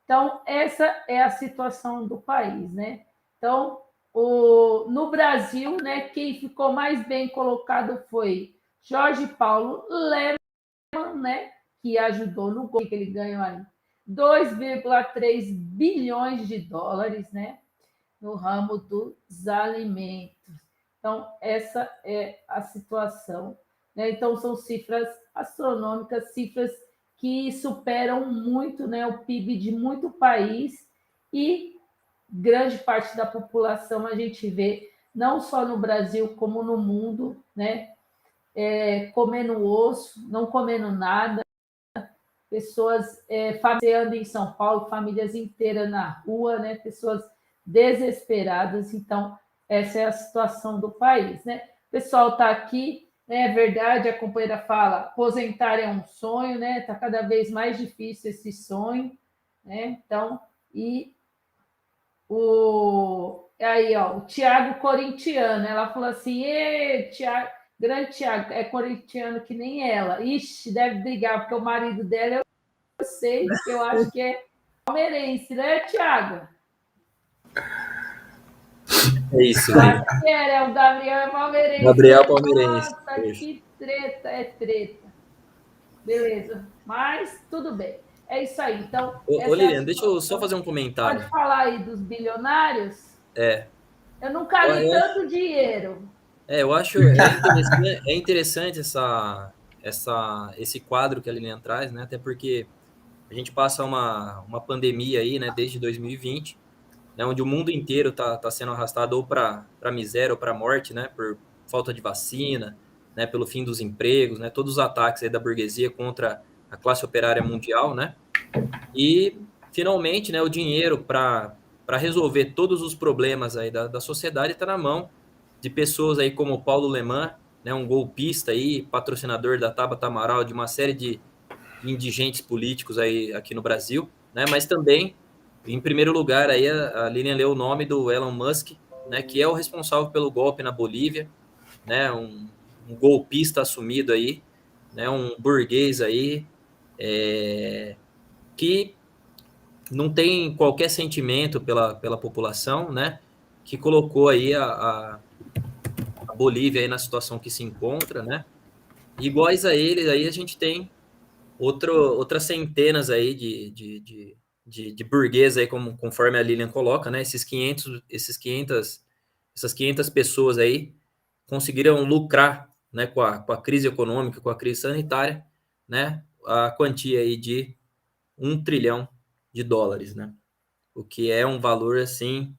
Então, essa é a situação do país, né? Então, no Brasil, né, quem ficou mais bem colocado foi Jorge Paulo Lemann, né, que ajudou no gol que ele ganhou aí 2,3 bilhões de dólares, né, no ramo dos alimentos. Então, essa é a situação, né? Então, são cifras astronômicas, cifras que superam muito, né, o PIB de muito país, e grande parte da população a gente vê, não só no Brasil, como no mundo, né, comendo osso, não comendo nada, pessoas passeando em São Paulo, famílias inteiras na rua, né, pessoas desesperadas. Então, essa é a situação do país, né? O pessoal está aqui, né, é verdade, a companheira fala, aposentar é um sonho, né? Está cada vez mais difícil esse sonho, né? Então, e aí, ó, o Tiago corintiano, ela falou assim: Tiago, grande Tiago, é corintiano que nem ela. Ixi, deve brigar, porque o marido dela, eu sei, eu acho que é palmeirense, né, Tiago? É isso. Acho que o Gabriel é palmeirense. Gabriel palmeirense. Nossa, que treta, é treta. Beleza, mas tudo bem. É isso aí. Então, Ô Lilian, deixa eu só fazer um comentário. Pode falar aí dos bilionários? Eu nunca li tanto dinheiro. Eu acho interessante esse quadro que a Lilian traz, né? Até porque a gente passa uma pandemia aí, né, desde 2020, né, onde o mundo inteiro tá sendo arrastado ou para a miséria ou para a morte, né, por falta de vacina, né, pelo fim dos empregos, né, todos os ataques aí da burguesia contra a classe operária mundial, né? E finalmente, né, o dinheiro para resolver todos os problemas aí da sociedade está na mão de pessoas aí como Paulo Lemann, né, um golpista aí, patrocinador da Tabata Amaral, de uma série de indigentes políticos aí aqui no Brasil, né, mas também, em primeiro lugar, aí a Lilian leu o nome do Elon Musk, né, que é o responsável pelo golpe na Bolívia, né, um golpista assumido aí, né, um burguês aí, que não tem qualquer sentimento pela população, né, que colocou aí a Bolívia aí na situação que se encontra, né? Iguais a ele, aí a gente tem outras centenas aí de burgueses aí, conforme a Lilian coloca, né? Essas 500 pessoas aí conseguiram lucrar, né, com a crise econômica, com a crise sanitária, né? A quantia aí de $1 trilhão, né? O que é um valor, assim,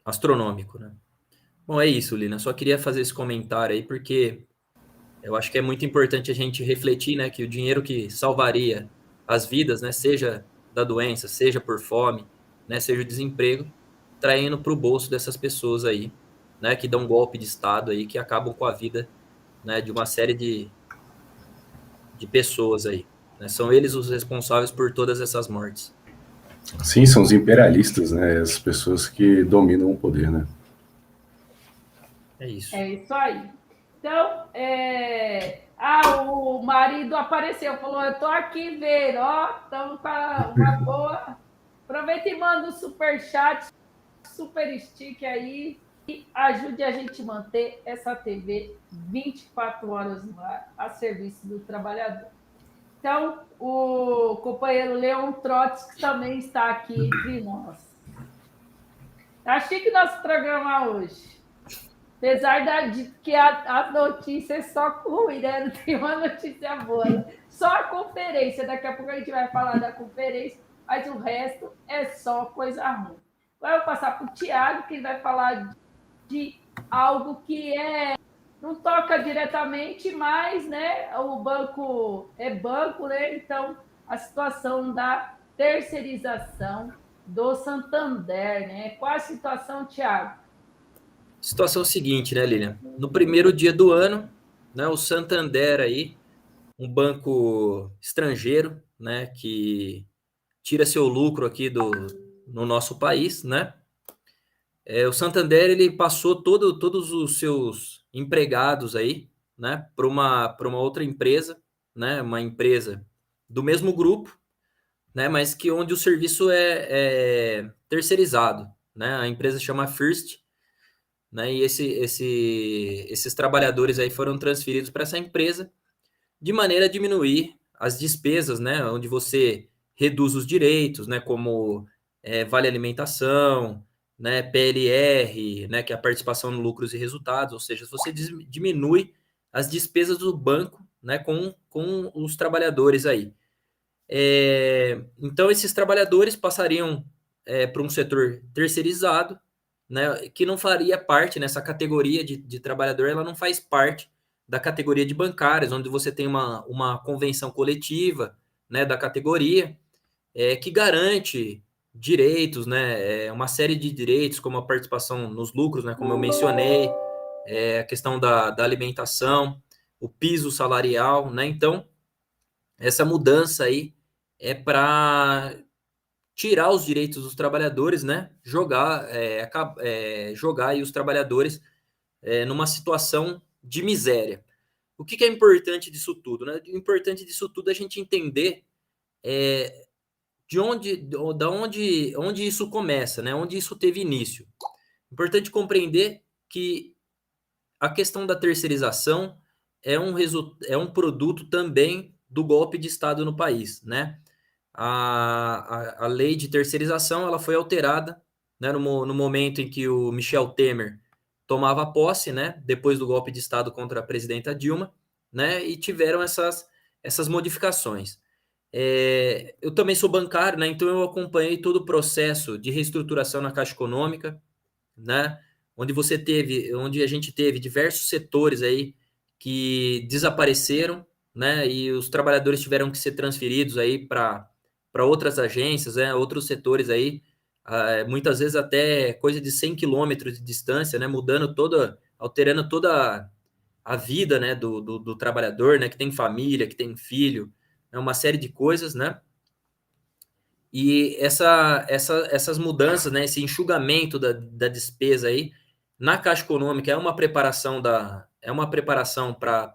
astronômico, né? Bom, é isso, Lina. Só queria fazer esse comentário aí, porque eu acho que é muito importante a gente refletir, né, que o dinheiro que salvaria as vidas, né, seja da doença, seja por fome, né, seja o desemprego, está indo para o bolso dessas pessoas aí, né, que dão um golpe de Estado aí, que acabam com a vida, né, de uma série de pessoas aí, né? São eles os responsáveis por todas essas mortes. Sim, são os imperialistas, né? As pessoas que dominam o poder, né? É isso. É isso aí. Então, o marido apareceu, falou: eu estou aqui vendo, ó, estamos com uma boa. Aproveita e manda um superchat, super stick aí, e ajude a gente a manter essa TV 24 horas no ar, a serviço do trabalhador. Então, o companheiro Leon Trotsky também está aqui entre nós. Achei que nosso programa hoje. Apesar de que a notícia é só ruim, né? Não tem uma notícia boa. Né? Só a conferência. Daqui a pouco a gente vai falar da conferência, mas o resto é só coisa ruim. Agora eu vou passar para o Tiago, que ele vai falar de algo que não toca diretamente, mas né, o banco é banco, né? Então a situação da terceirização do Santander, né? Qual a situação, Tiago? Situação seguinte, né, Lilian? No primeiro dia do ano, né, o Santander aí, um banco estrangeiro, né, que tira seu lucro aqui no nosso país, né? O Santander ele passou todos os seus empregados aí, né, para uma outra empresa, né, uma empresa do mesmo grupo, né, mas que onde o serviço é terceirizado, né? A empresa chama First, né? E esses trabalhadores aí foram transferidos para essa empresa de maneira a diminuir as despesas, né? Onde você reduz os direitos, né? Como vale alimentação, né? PLR, né? Que é a participação no lucros e resultados, ou seja, você diminui as despesas do banco, né? Com os trabalhadores aí. Então, esses trabalhadores passariam para um setor terceirizado, né, que não faria parte nessa categoria de trabalhador, ela não faz parte da categoria de bancários, onde você tem uma convenção coletiva, né, da categoria, que garante direitos, né, uma série de direitos, como a participação nos lucros, né, como eu mencionei, a questão da alimentação, o piso salarial, né, então essa mudança aí é para tirar os direitos dos trabalhadores, né? Jogar aí os trabalhadores numa situação de miséria. O que é importante disso tudo, né? O importante disso tudo é a gente entender onde isso começa, né? Onde isso teve início. Importante compreender que a questão da terceirização é um produto também do golpe de Estado no país, né? A lei de terceirização ela foi alterada, né, no momento em que o Michel Temer tomava posse, né, depois do golpe de Estado contra a presidenta Dilma, né, e tiveram essas modificações. Eu também sou bancário, né, então eu acompanhei todo o processo de reestruturação na Caixa Econômica, né, onde a gente teve diversos setores aí que desapareceram, né, e os trabalhadores tiveram que ser transferidos aí para outras agências, né, outros setores aí, muitas vezes até coisa de 100 quilômetros de distância, né, alterando toda a vida, né, do trabalhador, né, que tem família, que tem filho, né, uma série de coisas, né, e essas mudanças, né, esse enxugamento da despesa aí na Caixa Econômica é uma preparação para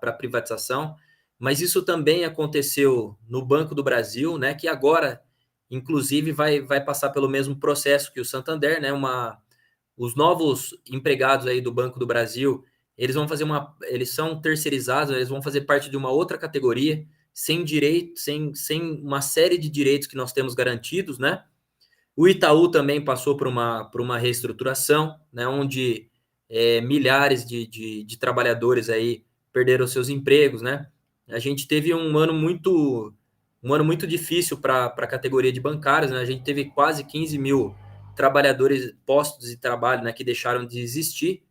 a privatização, mas isso também aconteceu no Banco do Brasil, né, que agora, inclusive, vai passar pelo mesmo processo que o Santander, né, os novos empregados aí do Banco do Brasil, eles são terceirizados, eles vão fazer parte de uma outra categoria, sem direito, sem uma série de direitos que nós temos garantidos, né? O Itaú também passou por uma reestruturação, né? Onde milhares de trabalhadores aí perderam seus empregos, né? A gente teve um ano muito difícil para a categoria de bancários, né? A gente teve quase 15 mil trabalhadores, postos de trabalho, né, que deixaram de existir,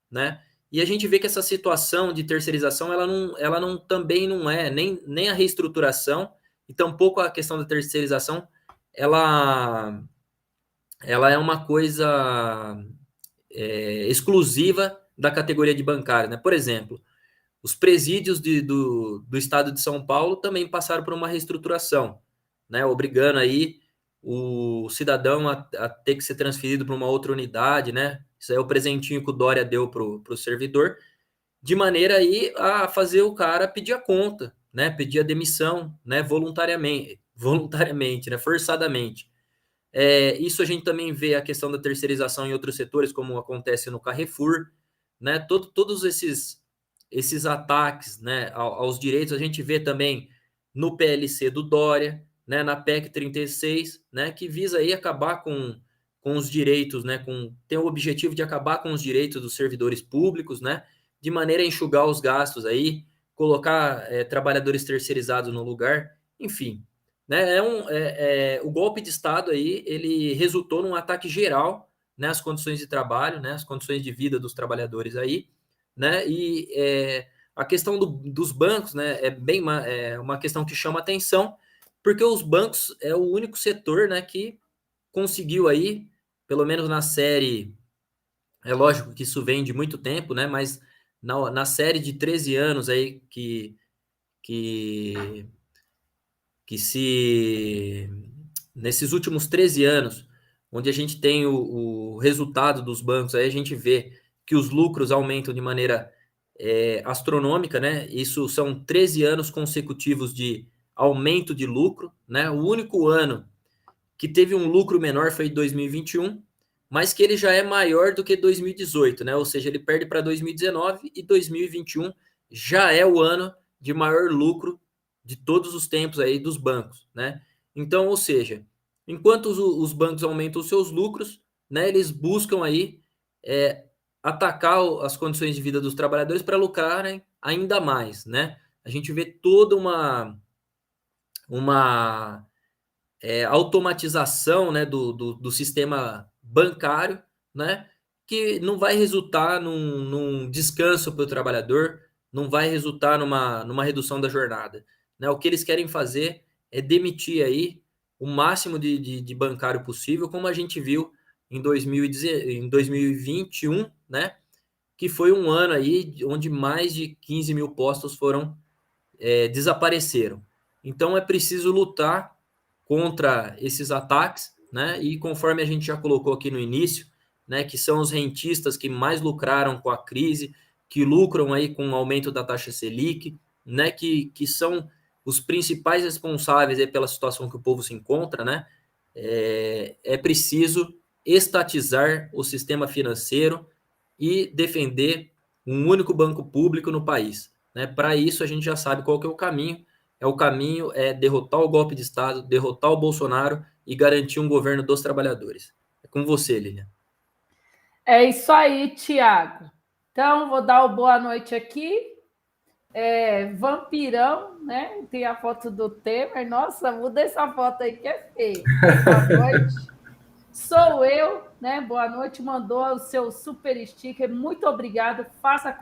né? E a gente vê que essa situação de terceirização, ela também não é nem a reestruturação e tampouco a questão da terceirização, ela, ela é uma coisa exclusiva da categoria de bancário, né? Por exemplo, os presídios do estado de São Paulo também passaram por uma reestruturação, né? Obrigando aí o cidadão a ter que ser transferido para uma outra unidade, né? Isso aí é o presentinho que o Dória deu para o servidor, de maneira aí a fazer o cara pedir a conta, né? Pedir a demissão, né? Voluntariamente, né? Forçadamente. Isso a gente também vê a questão da terceirização em outros setores, como acontece no Carrefour, né? Todos esses ataques, né, aos direitos, a gente vê também no PLC do Dória, né, na PEC 36, né, que visa aí acabar com com os direitos, né, tem o objetivo de acabar com os direitos dos servidores públicos, né, de maneira a enxugar os gastos aí, colocar trabalhadores terceirizados no lugar, enfim, né, o golpe de Estado aí, ele resultou num ataque geral, né, às condições de trabalho, né, às condições de vida dos trabalhadores aí, né, e a questão dos bancos, né, é uma questão que chama atenção, porque os bancos é o único setor, né, que conseguiu aí, pelo menos na série, é lógico que isso vem de muito tempo, né, mas na série de 13 anos aí nesses últimos 13 anos, onde a gente tem o resultado dos bancos, aí a gente vê que os lucros aumentam de maneira astronômica, né? Isso são 13 anos consecutivos de aumento de lucro, né? O único ano que teve um lucro menor foi 2021, mas que ele já é maior do que 2018, né? Ou seja, ele perde para 2019 e 2021 já é o ano de maior lucro de todos os tempos aí dos bancos, né? Então, ou seja, enquanto os bancos aumentam os seus lucros, né, eles buscam aí atacar as condições de vida dos trabalhadores para lucrarem ainda mais, né? A gente vê toda uma automatização, né, do sistema bancário, né, que não vai resultar num descanso para o trabalhador, não vai resultar numa redução da jornada, né? O que eles querem fazer é demitir aí o máximo de bancário possível, como a gente viu em 2021, né, que foi um ano aí onde mais de 15 mil postos desapareceram. Então é preciso lutar contra esses ataques, né? E conforme a gente já colocou aqui no início, né, que são os rentistas que mais lucraram com a crise, que lucram aí com o aumento da taxa Selic, né, que são os principais responsáveis aí pela situação que o povo se encontra, né? É preciso estatizar o sistema financeiro e defender um único banco público no país, né? Para isso a gente já sabe qual que é o caminho. O caminho é derrotar o golpe de Estado, derrotar o Bolsonaro e garantir um governo dos trabalhadores. É com você, Lilian. É isso aí, Tiago. Então, vou dar o boa noite aqui. Vampirão, né? Tem a foto do Temer. Nossa, muda essa foto aí que é feia. Boa noite. Sou eu, né? Boa noite. Mandou o seu super sticker. Muito obrigado. Faça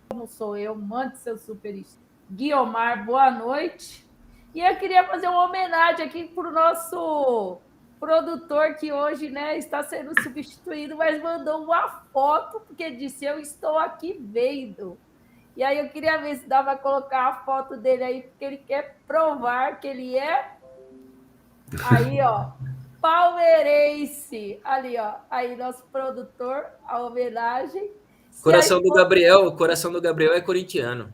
como sou eu. Mande seu super sticker. Guiomar, boa noite. E eu queria fazer uma homenagem aqui para o nosso produtor que hoje, né, está sendo substituído, mas mandou uma foto porque disse: eu estou aqui vendo. E aí eu queria ver se dava para colocar a foto dele aí, porque ele quer provar que ele é aí, ó, palmeirense. Ali, ó, aí nosso produtor, a homenagem. Coração do Gabriel é corintiano.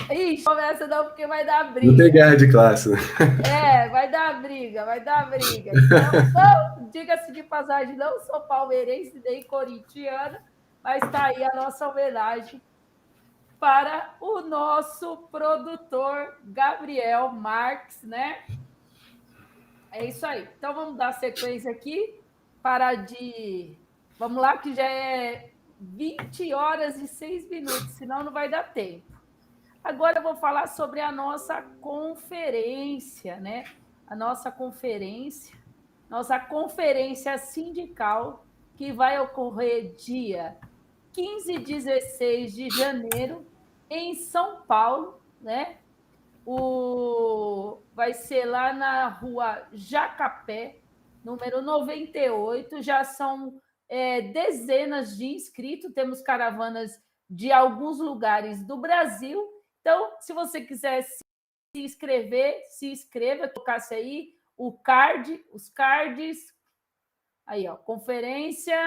Ixi, começa não, porque vai dar briga. Não tem guerra de classe. Vai dar briga, vai dar briga. Então, não, diga-se de passagem, não sou palmeirense nem corintiana, mas está aí a nossa homenagem para o nosso produtor Gabriel Marques, né? É isso aí. Então, vamos dar sequência aqui. Vamos lá, que já é 20 horas e 6 minutos, senão não vai dar tempo. Agora eu vou falar sobre a nossa conferência, né? A nossa conferência sindical, que vai ocorrer dia 15 e 16 de janeiro, em São Paulo, né? Vai ser lá na rua Jacapé, número 98. Já são dezenas de inscritos, temos caravanas de alguns lugares do Brasil. Então, se você quiser se inscrever, se inscreva, colocasse aí os cards. Aí, ó, conferência,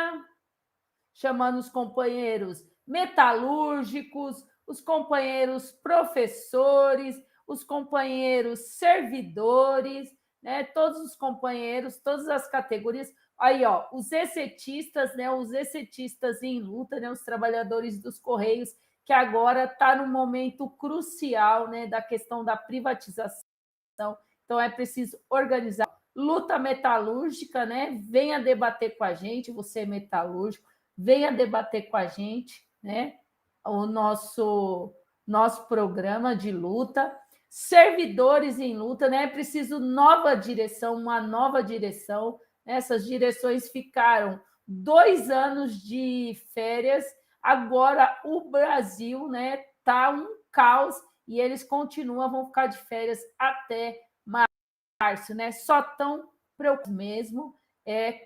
chamando os companheiros metalúrgicos, os companheiros professores, os companheiros servidores, né? Todos os companheiros, todas as categorias. Aí, ó, os excetistas, né? Os excetistas em luta, né? Os trabalhadores dos Correios, que agora está no momento crucial, né, da questão da privatização. Então, é preciso organizar, luta metalúrgica, né? Venha debater com a gente, você é metalúrgico, venha debater com a gente, né? O nosso programa de luta. Servidores em luta, né? É preciso nova direção, uma nova direção. Essas direções ficaram 2 anos de férias, agora o Brasil, né, tá um caos e eles continuam, vão ficar de férias até março, né? Só estão preocupados mesmo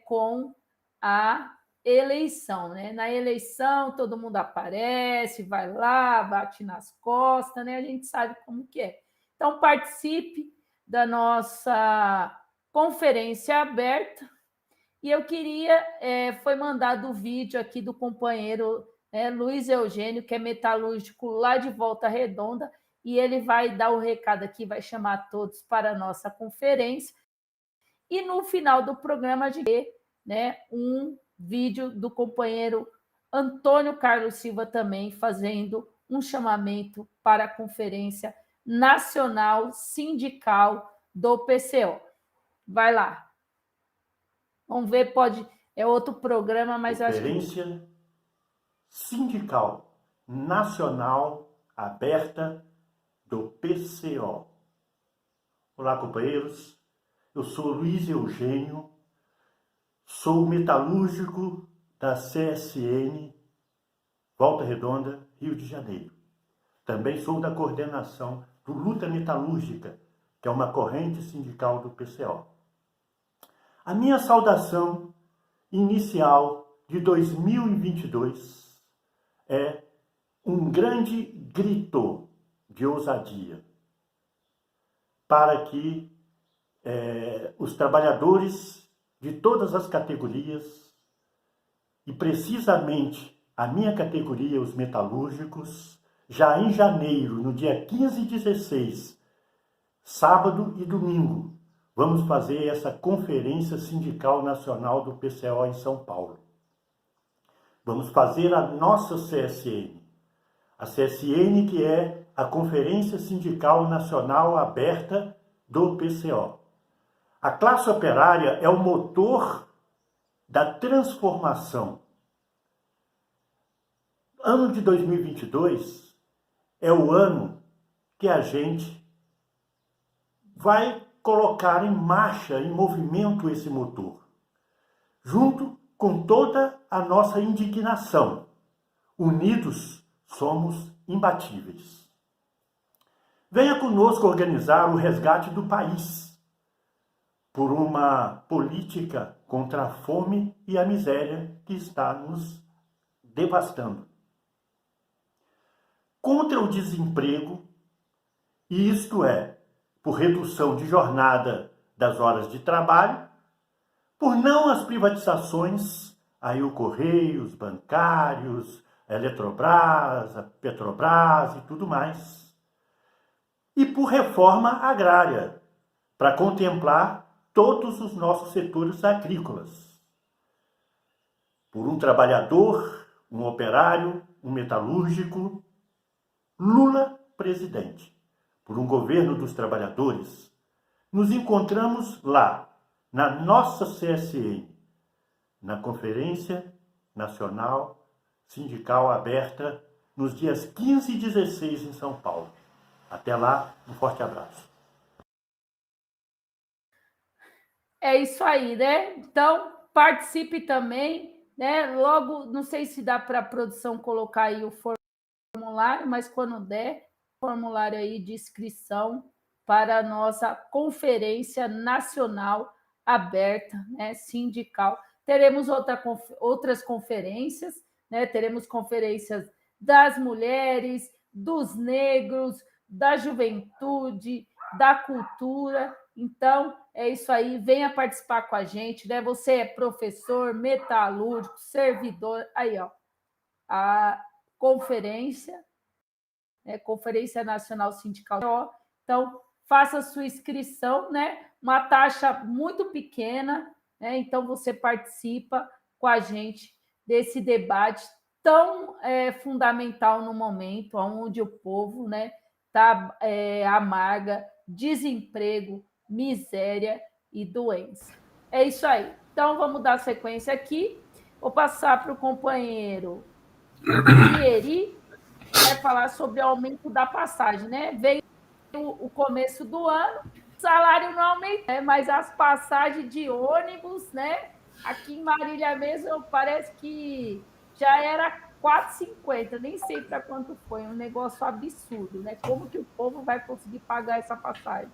com a eleição, né? Na eleição todo mundo aparece, vai lá, bate nas costas, né? A gente sabe como que é. Então participe da nossa conferência aberta. E eu queria, foi mandado o vídeo aqui do companheiro Luiz Eugênio, que é metalúrgico lá de Volta Redonda, e ele vai dar o recado aqui, vai chamar todos para a nossa conferência. E no final do programa a gente vê, né, um vídeo do companheiro Antônio Carlos Silva também fazendo um chamamento para a Conferência Nacional Sindical do PCO. Vai lá. Vamos ver, é outro programa, mas eu acho que... Conferência Sindical Nacional Aberta do PCO. Olá, companheiros. Eu sou Luiz Eugênio, sou metalúrgico da CSN Volta Redonda, Rio de Janeiro. Também sou da coordenação do Luta Metalúrgica, que é uma corrente sindical do PCO. A minha saudação inicial de 2022 é um grande grito de ousadia para que os trabalhadores de todas as categorias, e precisamente a minha categoria, os metalúrgicos, já em janeiro, no dia 15 e 16, sábado e domingo, vamos fazer essa Conferência Sindical Nacional do PCO em São Paulo. Vamos fazer a nossa CSN. A CSN, que é a Conferência Sindical Nacional Aberta do PCO. A classe operária é o motor da transformação. Ano de 2022 é o ano que a gente vai colocar em marcha, em movimento esse motor, junto com toda a nossa indignação. Unidos somos imbatíveis. Venha conosco organizar o resgate do país por uma política contra a fome e a miséria que está nos devastando. Contra o desemprego, e isto é, por redução de jornada das horas de trabalho, por não as privatizações, aí o Correios, bancários, a Eletrobras, a Petrobras e tudo mais, e por reforma agrária, para contemplar todos os nossos setores agrícolas. Por um trabalhador, um operário, um metalúrgico, Lula presidente. Por um governo dos trabalhadores, nos encontramos lá, na nossa CSN, na Conferência Nacional Sindical Aberta, nos dias 15 e 16 em São Paulo. Até lá, um forte abraço. É isso aí, né? Então, participe também, né? Logo, não sei se dá para a produção colocar aí o formulário, mas quando der, formulário aí de inscrição para a nossa Conferência Nacional Aberta, né? Sindical. Teremos outras conferências, né? Teremos conferências das mulheres, dos negros, da juventude, da cultura. Então, é isso aí, venha participar com a gente, né? Você é professor, metalúrgico, servidor, aí, ó, a conferência, né? Conferência Nacional Sindical. Então, faça a sua inscrição, né? Uma taxa muito pequena, né? Então, você participa com a gente desse debate tão fundamental no momento, onde o povo, né, está amarga, desemprego, miséria e doença. É isso aí. Então, vamos dar sequência aqui. Vou passar para o companheiro Thierry, que vai falar sobre o aumento da passagem, né? Veio o começo do ano, o salário não aumentou, né? Mas as passagens de ônibus, né? Aqui em Marília mesmo, parece que já era 4,50, nem sei para quanto foi, um negócio absurdo, né? Como que o povo vai conseguir pagar essa passagem?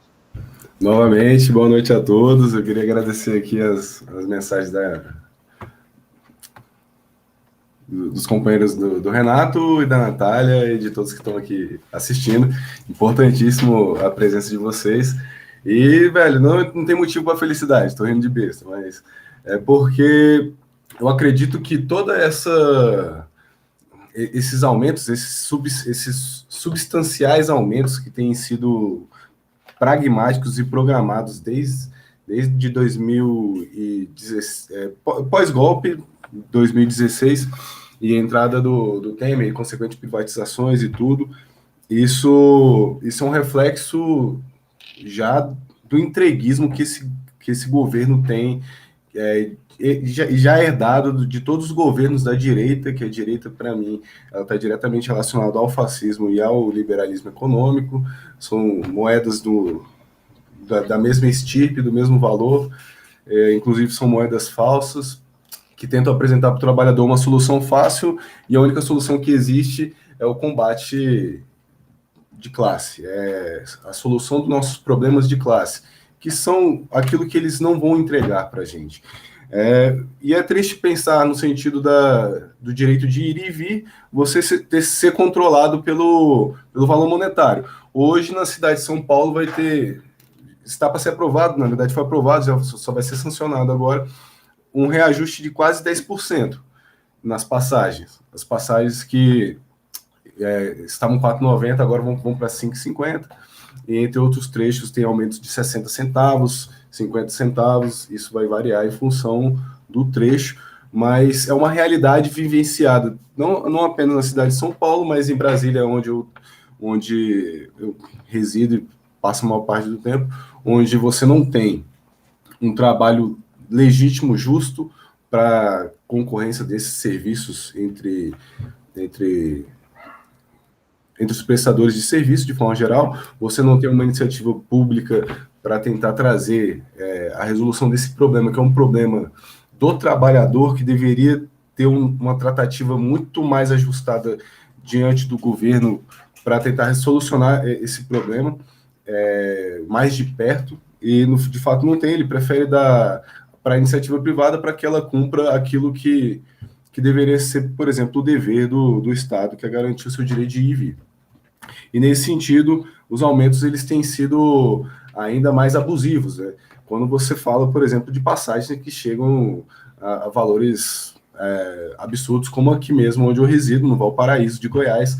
Novamente, boa noite a todos. Eu queria agradecer aqui as mensagens dos companheiros do Renato e da Natália e de todos que estão aqui assistindo. Importantíssimo a presença de vocês. E, velho, não tem motivo para felicidade, estou rindo de besta, mas é porque eu acredito que esses aumentos, esses substanciais aumentos que têm sido pragmáticos e programados desde 2016, pós-golpe, 2016, e a entrada do Temer, e consequente privatizações e tudo, isso é um reflexo já do entreguismo que esse governo tem, já herdado de todos os governos da direita, que a direita, para mim, ela está diretamente relacionada ao fascismo e ao liberalismo econômico, são moedas da mesma estirpe, do mesmo valor, inclusive são moedas falsas, que tentam apresentar para o trabalhador uma solução fácil, e a única solução que existe é o combate de classe, é a solução dos nossos problemas de classe, que são aquilo que eles não vão entregar para a gente. E é triste pensar no sentido do direito de ir e vir, você ser controlado pelo valor monetário. Hoje, na cidade de São Paulo, está para ser aprovado, na verdade foi aprovado, só vai ser sancionado agora, um reajuste de quase 10% nas passagens. As passagens que estavam 4,90, agora vão para 5,50, e entre outros trechos tem aumentos de 60 centavos, 50 centavos, isso vai variar em função do trecho, mas é uma realidade vivenciada, não apenas na cidade de São Paulo, mas em Brasília, onde eu resido e passo a maior parte do tempo, onde você não tem um trabalho legítimo, justo, para concorrência desses serviços entre os prestadores de serviço, de forma geral, você não tem uma iniciativa pública para tentar trazer a resolução desse problema, que é um problema do trabalhador, que deveria ter uma tratativa muito mais ajustada diante do governo para tentar solucionar esse problema mais de perto, e de fato não tem, ele prefere dar para a iniciativa privada para que ela cumpra aquilo que deveria ser, por exemplo, o dever do Estado, que é garantir o seu direito de ir e vir. E nesse sentido, os aumentos eles têm sido ainda mais abusivos, né? Quando você fala, por exemplo, de passagens que chegam a valores absurdos, como aqui mesmo onde eu resido, no Valparaíso de Goiás,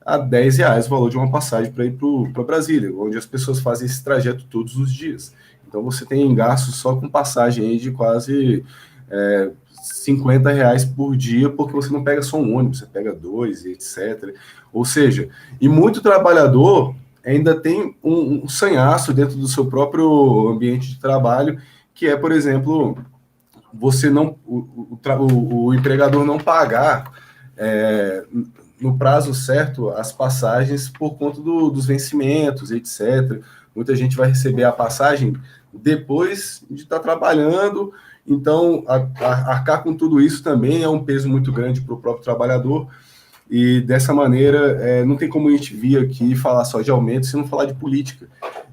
a R$10 o valor de uma passagem para ir para Brasília, onde as pessoas fazem esse trajeto todos os dias. Então você tem gastos só com passagem aí de quase R$50 por dia, porque você não pega só um ônibus, você pega dois, etc. Ou seja, e muito trabalhador ainda tem um sanhaço dentro do seu próprio ambiente de trabalho, que é, por exemplo, o empregador não pagar no prazo certo as passagens por conta dos vencimentos, etc. Muita gente vai receber a passagem depois de estar trabalhando, então arcar com tudo isso também é um peso muito grande para o próprio trabalhador, e dessa maneira não tem como a gente vir aqui e falar só de aumento se não falar de política.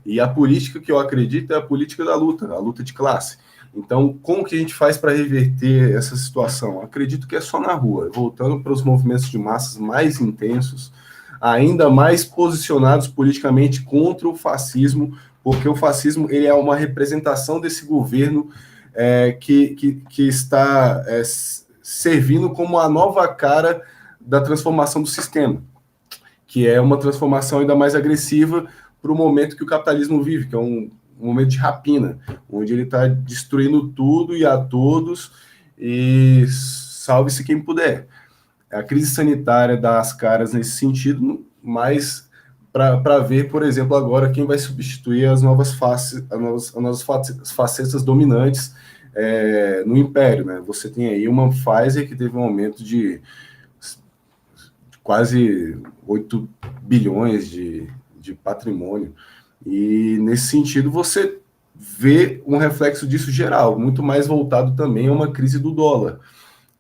E a política que eu acredito é a política da luta, a luta de classe. Então, como que a gente faz para reverter essa situação? Acredito que é só na rua, voltando para os movimentos de massas mais intensos, ainda mais posicionados politicamente contra o fascismo, porque o fascismo ele é uma representação desse governo que está servindo como a nova cara da transformação do sistema, que é uma transformação ainda mais agressiva para o momento que o capitalismo vive, que é um momento de rapina, onde ele está destruindo tudo e a todos, e salve-se quem puder. A crise sanitária dá as caras nesse sentido, mas para ver, por exemplo, agora quem vai substituir as novas facetas dominantes no Império, né? Você tem aí uma Pfizer que teve um aumento de quase 8 bilhões de patrimônio, e nesse sentido você vê um reflexo disso geral, muito mais voltado também a uma crise do dólar,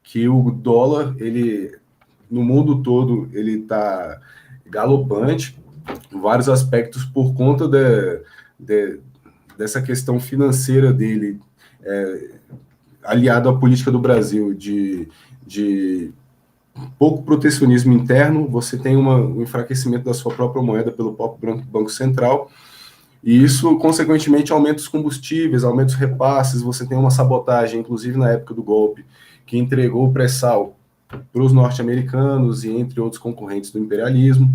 que o dólar, ele, no mundo todo, ele está galopante, em vários aspectos, por conta dessa questão financeira dele, aliado à política do Brasil de pouco protecionismo interno. Você tem um enfraquecimento da sua própria moeda pelo próprio Banco Central, e isso, consequentemente, aumenta os combustíveis, aumenta os repasses. Você tem uma sabotagem, inclusive na época do golpe, que entregou o pré-sal para os norte-americanos e entre outros concorrentes do imperialismo.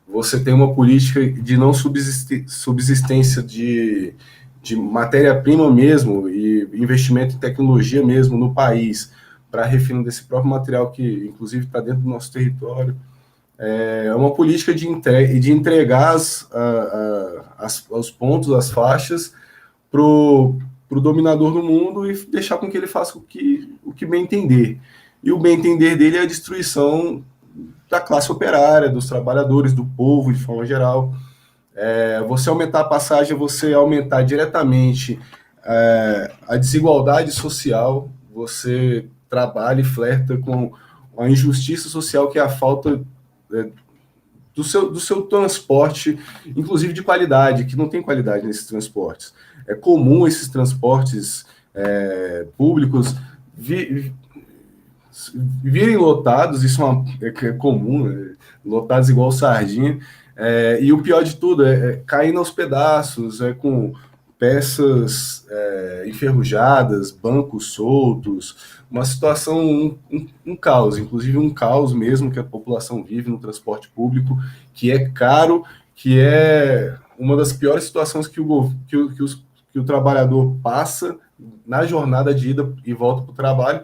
Você tem uma política de não subsistência de matéria-prima mesmo, e investimento em tecnologia mesmo no país, para refino desse próprio material que, inclusive, está dentro do nosso território. É uma política de entregar os pontos, as faixas, para o dominador do mundo, e deixar com que ele faça o que bem entender. E o bem entender dele é a destruição da classe operária, dos trabalhadores, do povo, de forma geral. Você aumentar a passagem, você aumentar diretamente a desigualdade social, você trabalha e flerta com a injustiça social, que é a falta do seu transporte, inclusive de qualidade, que não tem qualidade nesses transportes. É comum esses transportes públicos virem lotados, isso é comum, né? Lotados igual sardinha, e o pior de tudo caindo aos pedaços, com peças enferrujadas, bancos soltos, uma situação, um caos, inclusive um caos mesmo que a população vive no transporte público, que é caro, que é uma das piores situações que o trabalhador passa na jornada de ida e volta para o trabalho,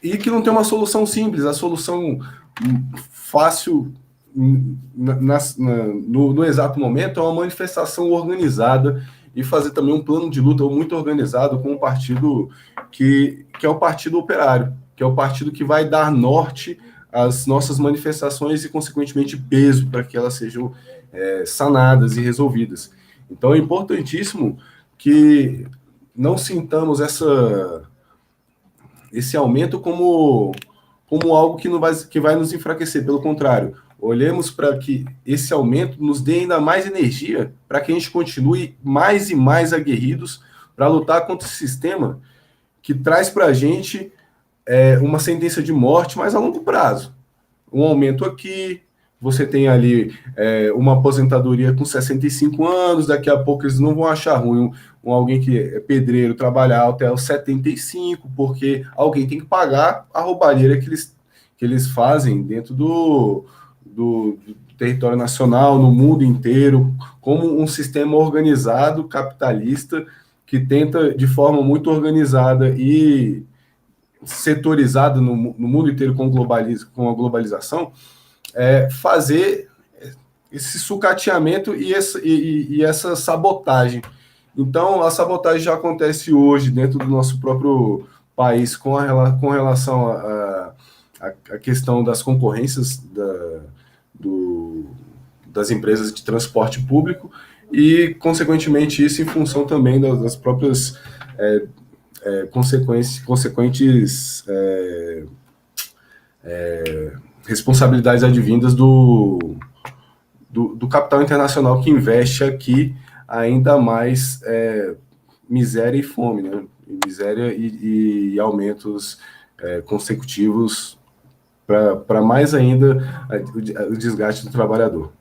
e que não tem uma solução simples. A solução fácil no exato momento é uma manifestação organizada, e fazer também um plano de luta muito organizado com um partido que é o Partido Operário, que é o partido que vai dar norte às nossas manifestações e, consequentemente, peso para que elas sejam sanadas e resolvidas. Então, é importantíssimo que não sintamos esse aumento como algo que vai nos enfraquecer. Pelo contrário, olhemos para que esse aumento nos dê ainda mais energia para que a gente continue mais e mais aguerridos para lutar contra esse sistema que traz para a gente uma sentença de morte, mas a longo prazo. Um aumento aqui, você tem ali uma aposentadoria com 65 anos, daqui a pouco eles não vão achar ruim alguém que é pedreiro trabalhar até os 75, porque alguém tem que pagar a roubalheira que eles fazem dentro do território nacional, no mundo inteiro, como um sistema organizado, capitalista, que tenta, de forma muito organizada e setorizada no mundo inteiro com a globalização, fazer esse sucateamento e essa sabotagem. Então, a sabotagem já acontece hoje dentro do nosso próprio país com relação à questão das concorrências das empresas de transporte público, e, consequentemente, isso em função também das próprias consequentes responsabilidades advindas do capital internacional, que investe aqui ainda mais miséria e fome, né? Miséria e aumentos consecutivos para mais ainda o desgaste do trabalhador.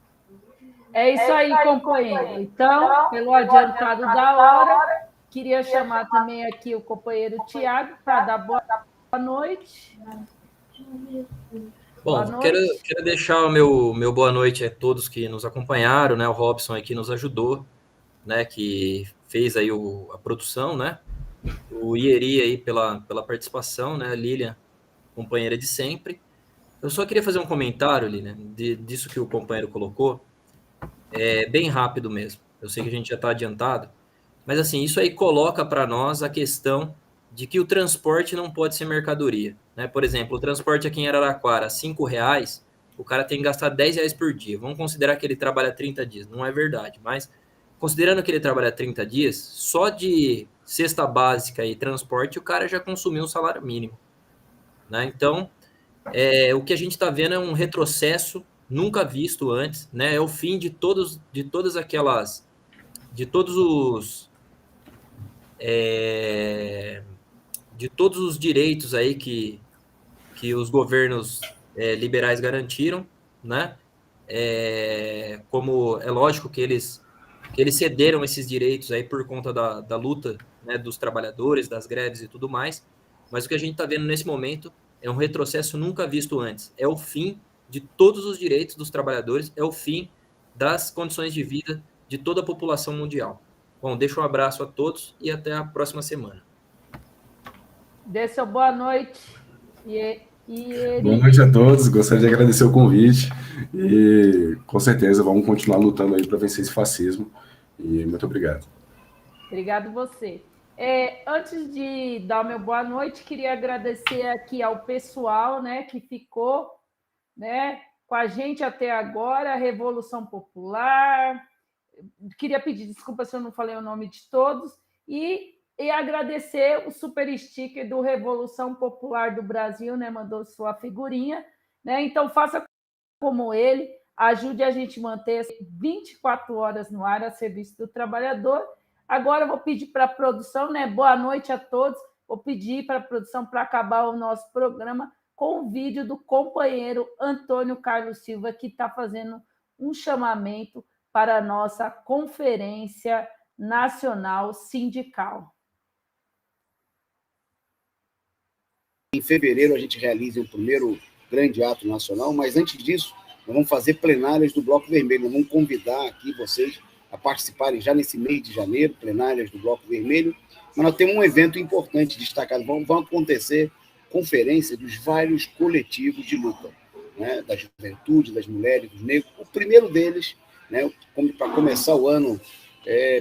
É isso aí, companheiro. Então, pelo adiantado da hora, queria chamar também aqui o companheiro Tiago para dar boa noite. Bom, quero deixar o meu boa noite a todos que nos acompanharam, né? O Robson aqui nos ajudou, né? Que fez aí a produção, né? O Ieri aí pela participação, né? A Lilian, companheira de sempre. Eu só queria fazer um comentário, Lilian, disso que o companheiro colocou. bem rápido mesmo. Eu sei que a gente já está adiantado, mas assim, isso aí coloca para nós a questão de que o transporte não pode ser mercadoria, né? Por exemplo, o transporte aqui em Araraquara, R$5, o cara tem que gastar R$10 por dia. Vamos considerar que ele trabalha 30 dias. Não é verdade, mas considerando que ele trabalha 30 dias, só de cesta básica e transporte, o cara já consumiu um salário mínimo, né? Então, o que a gente está vendo é um retrocesso nunca visto antes, né? É o fim de todos os direitos aí que os governos liberais garantiram, né? Como é lógico que eles cederam esses direitos aí por conta da luta, né, dos trabalhadores, das greves e tudo mais, mas o que a gente está vendo nesse momento é um retrocesso nunca visto antes. É o fim de todos os direitos dos trabalhadores, é o fim das condições de vida de toda a população mundial. Bom, deixo um abraço a todos e até a próxima semana. Dê seu boa noite. Boa noite a todos, gostaria de agradecer o convite e com certeza vamos continuar lutando aí para vencer esse fascismo e muito obrigado. Obrigado você. Antes de dar o meu boa noite, queria agradecer aqui ao pessoal, né, que ficou, né, com a gente até agora, a Revolução Popular. Queria pedir desculpa se eu não falei o nome de todos e agradecer o super sticker do Revolução Popular do Brasil, né, mandou sua figurinha, né? Então faça como ele, ajude a gente a manter 24 horas no ar a serviço do trabalhador. Agora eu vou pedir para a produção, né? Boa noite a todos. Vou pedir para a produção para acabar o nosso programa com o vídeo do companheiro Antônio Carlos Silva, que está fazendo um chamamento para a nossa Conferência Nacional Sindical. Em fevereiro a gente realiza o primeiro grande ato nacional, mas antes disso, nós vamos fazer plenárias do Bloco Vermelho. Nós vamos convidar aqui vocês a participarem já nesse mês de janeiro, plenárias do Bloco Vermelho, mas nós temos um evento importante destacado. Vão acontecer conferências dos vários coletivos de luta, né? Da juventude, das mulheres, dos negros. O primeiro deles, né, para começar o ano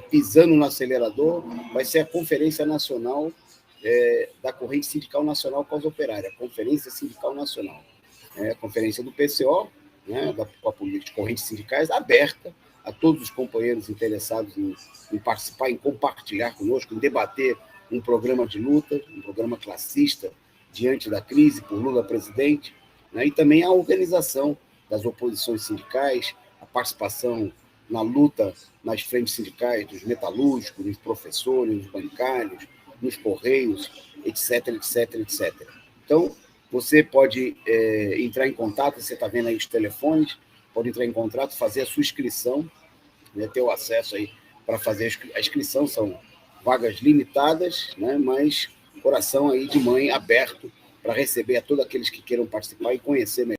pisando no acelerador, vai ser a Conferência Nacional da Corrente Sindical Nacional Causa Operária, a Conferência Sindical Nacional. A conferência do PCO, né, da política de correntes sindicais, aberta a todos os companheiros interessados em participar, em compartilhar conosco, em debater um programa de luta, um programa classista diante da crise por Lula presidente, né, e também a organização das oposições sindicais, a participação na luta nas frentes sindicais dos metalúrgicos, dos professores, dos bancários, nos correios, etc, etc, etc. Então, você pode entrar em contato, você está vendo aí os telefones, pode entrar em contato, fazer a sua inscrição, né, ter o acesso aí para fazer a inscrição, são vagas limitadas, né, mas coração aí de mãe aberto para receber a todos aqueles que queiram participar e conhecer melhor.